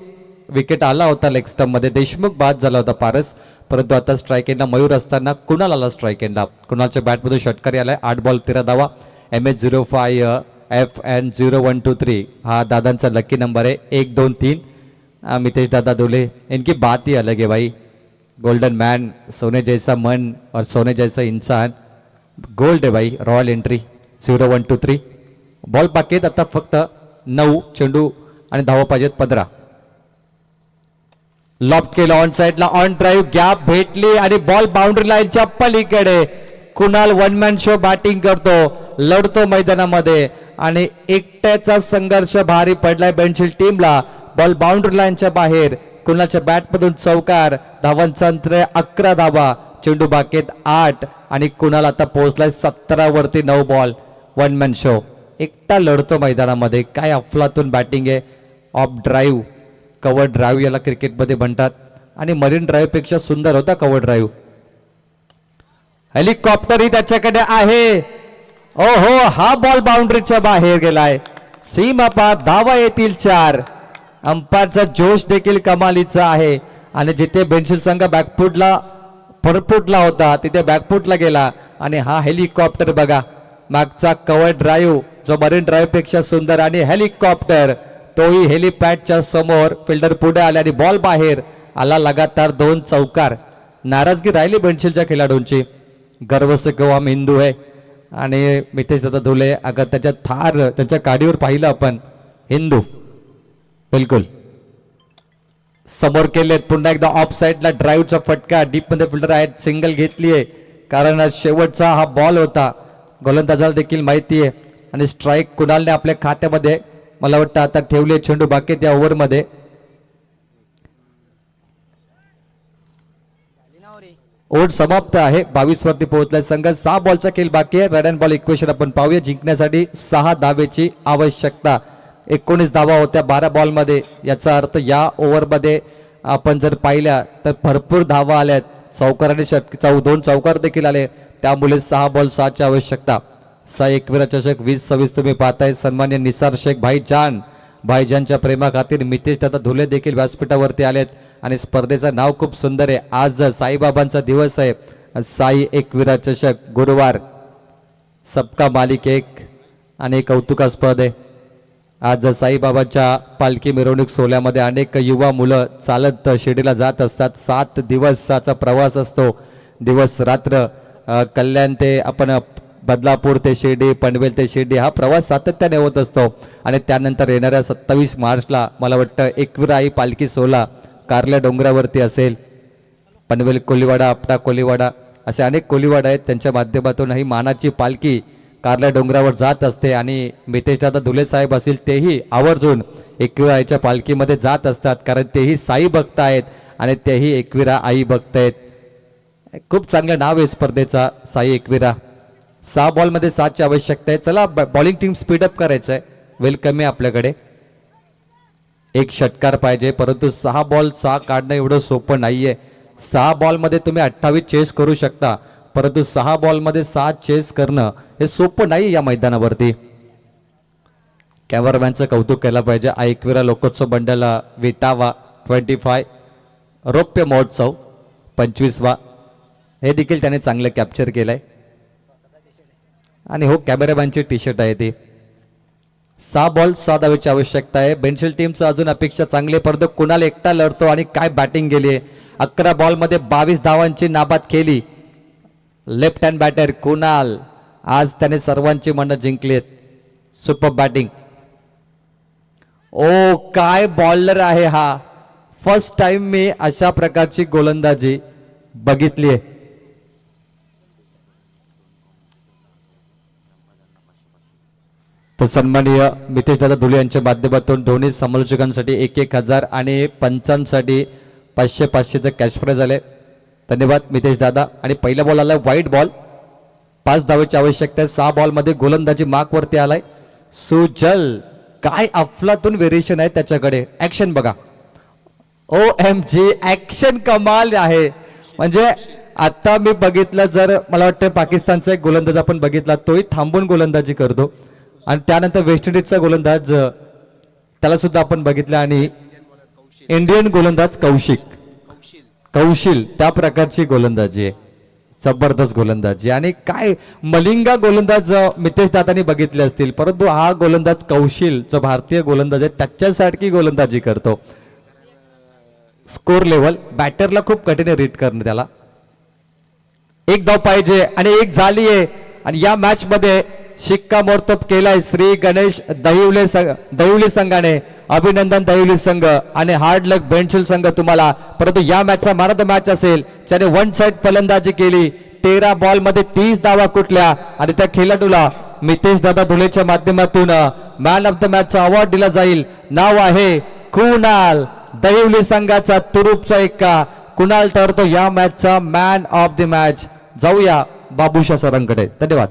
Speaker 3: विकेट आला होता लेग स्टंप मध्ये, देशमुख बाद झाला होता पारस, परंतु आता स्ट्राईक एंडला मयूर असताना कुणाल आला स्ट्राईक एंडला. कुणालच्या बॅटमधून षटकारी आलाय. 8 बॉल 13 धावा. MH05 FN0123 हा दादांचा लकी नंबर आहे. 1 2 3. मितेश दादा धुले इनकी बात ही अलग है भाई. गोल्डन मैन, सोने जैसा मन और सोने जैसा इंसान, गोल्ड है भाई. Royal entry 0123. बॉल बाकी आहेत आता फक्त 9 चेंडू आणि धावा पाहिजेत 15. लॉफ्ट केलं ऑन साइडला, ऑन ड्राईव्ह, गॅप भेटली आणि बॉल बाउंड्री लाईनच्या पलीकडे. Kunal one man show batting करतो, लढतो मैदानामध्ये आणि एकट्याचा संघर्ष भारी पडलाय बेंचिल टीमला. बॉल बाउंड्री लाईनच्या बाहेर, कुणालच्या बॅटमधून चौकार. धावांचा अंतर 11 धावा, चेंडू बाकेत 8 आणि कुणाल आता पोहोचलाय 17 वरती. 9 बॉल, वन मॅन शो, एकटा लढतो मैदानामध्ये. काय अफलातून बॅटिंग आहे. ऑफ ड्राईव्ह, कव्हर ड्राईव्ह याला क्रिकेटमध्ये म्हणतात आणि मरीन ड्राईव्ह पेक्षा सुंदर होता कव्हर ड्राईव्ह. हेलिकॉप्टरही त्याच्याकडे आहे. ओ हो, हा बॉल बाउंड्रीच्या बाहेर गेलाय. सीमा पार, धावा येतील 4. अंपायरचा जोश देखील कमालीचा आहे आणि जिथे बेंचिल संघ बॅकफुटला फरफुटला होता तिथे बॅकफुटला गेला आणि हा हेलिकॉप्टर बघा. मागचा कव्हर ड्राईव्ह जो मरीन ड्राईव्ह पेक्षा सुंदर आणि हेलिकॉप्टर तोही हेलिपॅडच्या समोर. फिल्डर पुढे आले आणि बॉल बाहेर आला. लगातार 2 चौकार. नाराजगी राहिली बेंचिलच्या खेळाडूंची. गर्व से कहो हम हिंदू है. आणि मितेश दादा धुले अगर त्याच्या थार त्यांच्या गाडीवर पाहिलं आपण, हिंदू बिलकुल. समोर केलेत पुन्हा एकदा ऑफ साइडला ड्राईव्हचा फटका. डीप मध्ये फिल्डर आहेत, सिंगल घेतलीये कारण शेवटचा हा बॉल होता. गोलंदाजाला देखील माहिती आहे आणि स्ट्राईक कुणालने आपल्या खात्यामध्ये मला वाटतं आता ठेवले. चेंडू बाकी त्या ओव्हरमध्ये. ओव्हर समाप्त आहे. 22 वरती पोहोचलाय संघ. 6 बॉलचा खेळ बाकी आहे. रन अँड बॉल इक्वेशन आपण पाहूया. जिंकण्यासाठी 6 धावेची आवश्यकता. 19 धावा होत्या 12 बॉलमध्ये. याचा अर्थ या ओव्हरमध्ये आपण जर पाहिल्या तर भरपूर धावा आल्यात. चौकार आणि 2 चौकार देखील आले. त्यामुळे 6 बॉल 6ची आवश्यकता. 6 एकविरा चषक 2026 तुम्ही पाहताय. सन्मान्य निसार शेख भाईजानच्या प्रेमा खातीर मितेश दादा धुले देखील व्यासपीठावरती आलेत आणि स्पर्धेचं नाव खूप सुंदर आहे. आज साईबाबांचा दिवस आहे. साई एकविरा चषक गुरुवार, सबका मालिक एक आणि कौतुकास्पद आहे. आज साईबाबांच्या पालखी मिरवणूक सोहळ्यामध्ये अनेक युवा मुलं चालत शिर्डीला जात असतात. 7 दिवसाचा प्रवास असतो. दिवस रात्र कल्याण ते आपण बदलापूर ते शिर्डी, पनवेल ते शिर्डी हा प्रवास सातत्याने होत असतो. आणि त्यानंतर येणाऱ्या 27 मार्चला मला वाटतं एकविरा आई पालखी सोहळा कारल्या डोंगरावरती असेल. पनवेल कोलीवाडा, आपटा कोलीवाडा असे अनेक कोलीवाडा आहेत. त्यांच्या माध्यमातून ही मानाची पालखी कारल्या डोंगरावर जात असते आणि मितेश दादा धुले साहेब असतील तेही आवर्जून एकविरा आईच्या पालखीमध्ये जात असतात कारण तेही साई भक्त आहेत आणि तेही एकविरा आई भक्त आहेत. खूप चांगलं नाव आहे स्पर्धेचा साई एकविरा. 6 बॉलमध्ये 7ची आवश्यकता आहे. चला बॉलिंग टीम स्पीडअप करायचं आहे. वेल कमी आपल्याकडे. एक षटकार पाहिजे परंतु 6 बॉल 6 काढणं एवढं सोपं नाहीये. 6 बॉलमध्ये तुम्ही 28 चेस करू शकता परंतु 6 बॉलमध्ये 7 चेस करणं हे सोपं नाही या मैदानावरती. कॅमेरामॅनचं कौतुक केलं पाहिजे. एकविरा लोकोत्सव मंडळाला विटावा 25 रौप्य महोत्सव 25वा हे देखील त्याने चांगलं कॅप्चर केलंय. आणि हो, कॅमेरामॅनची टी शर्ट आहे ती. 6 बॉल 6 धावेची आवश्यकता आहे. बेंचिल टीमचं अजून अपेक्षा चांगली परंतु कुणाल एकटा लढतो आणि काय बॅटिंग गेली आहे. 11 बॉलमध्ये 22 धावांची नाबाद केली. लेफ्ट हँड बॅटर कुणाल, आज त्याने सर्वांची मनं जिंकली आहेत. Super batting. ओ काय बॉलर आहे हा. फर्स्ट टाइम मी अशा प्रकारची गोलंदाजी बघितली आहे. तर सन्माननीय मितेश दादा धुले यांच्या माध्यमातून दोन्ही समालोचकांसाठी 1,000 आणि पंचांसाठी 500-500चं कॅश प्राइज आले. धन्यवाद मितेश दादा. आणि पहिला बॉल आला वाईट बॉल. 5 धावेची आवश्यकता आहे. 6 बॉलमध्ये गोलंदाजी मार्क वरती आलाय. सुजल, काय अफलातून व्हेरिएशन आहे त्याच्याकडे. ऍक्शन बघा. OMG, ऍक्शन कमाल आहे. म्हणजे आता मी बघितलं, जर मला वाटतं पाकिस्तानचा एक गोलंदाज आपण बघितला तोही थांबून गोलंदाजी करतो आणि त्यानंतर वेस्ट इंडिजचा गोलंदाज त्याला सुद्धा आपण बघितलं आणि इंडियन गोलंदाज कौशिल त्या प्रकारची गोलंदाजी आहे. जबरदस्त गोलंदाजी आणि काय मलिंगा गोलंदाज मितेश दादांनी बघितले असतील, परंतु हा गोलंदाज कौशिल जो भारतीय गोलंदाज आहे त्याच्यासारखी गोलंदाजी करतो. स्कोर लेवल बॅटरला खूप कठीण आहे रीड करणं त्याला. एक धाव पाहिजे आणि एक झाली आहे आणि या मॅच मध्ये शिक्कामोर्तब केलाय श्री गणेश दहिवली संघाने. अभिनंदन दहिवली संघ आणि हार्ड लक बेंचिल संघ तुम्हाला. परंतु या मॅचचा मॅन ऑफ द मॅच असेल ज्याने वन साइड फलंदाजी केली. 13 बॉल मध्ये 30 धावा कुठल्या आणि त्या खेळाडूला मितेश दादा धुलेच्या माध्यमातून मॅन ऑफ द मॅचचा अवॉर्ड दिला जाईल. नाव आहे कुणाल. दहिवली संघाचा तुरुपचा एक्का कुणाल ठरतो या मॅचचा मॅन ऑफ द मॅच. जाऊया बाबूशा सरांकडे. धन्यवाद.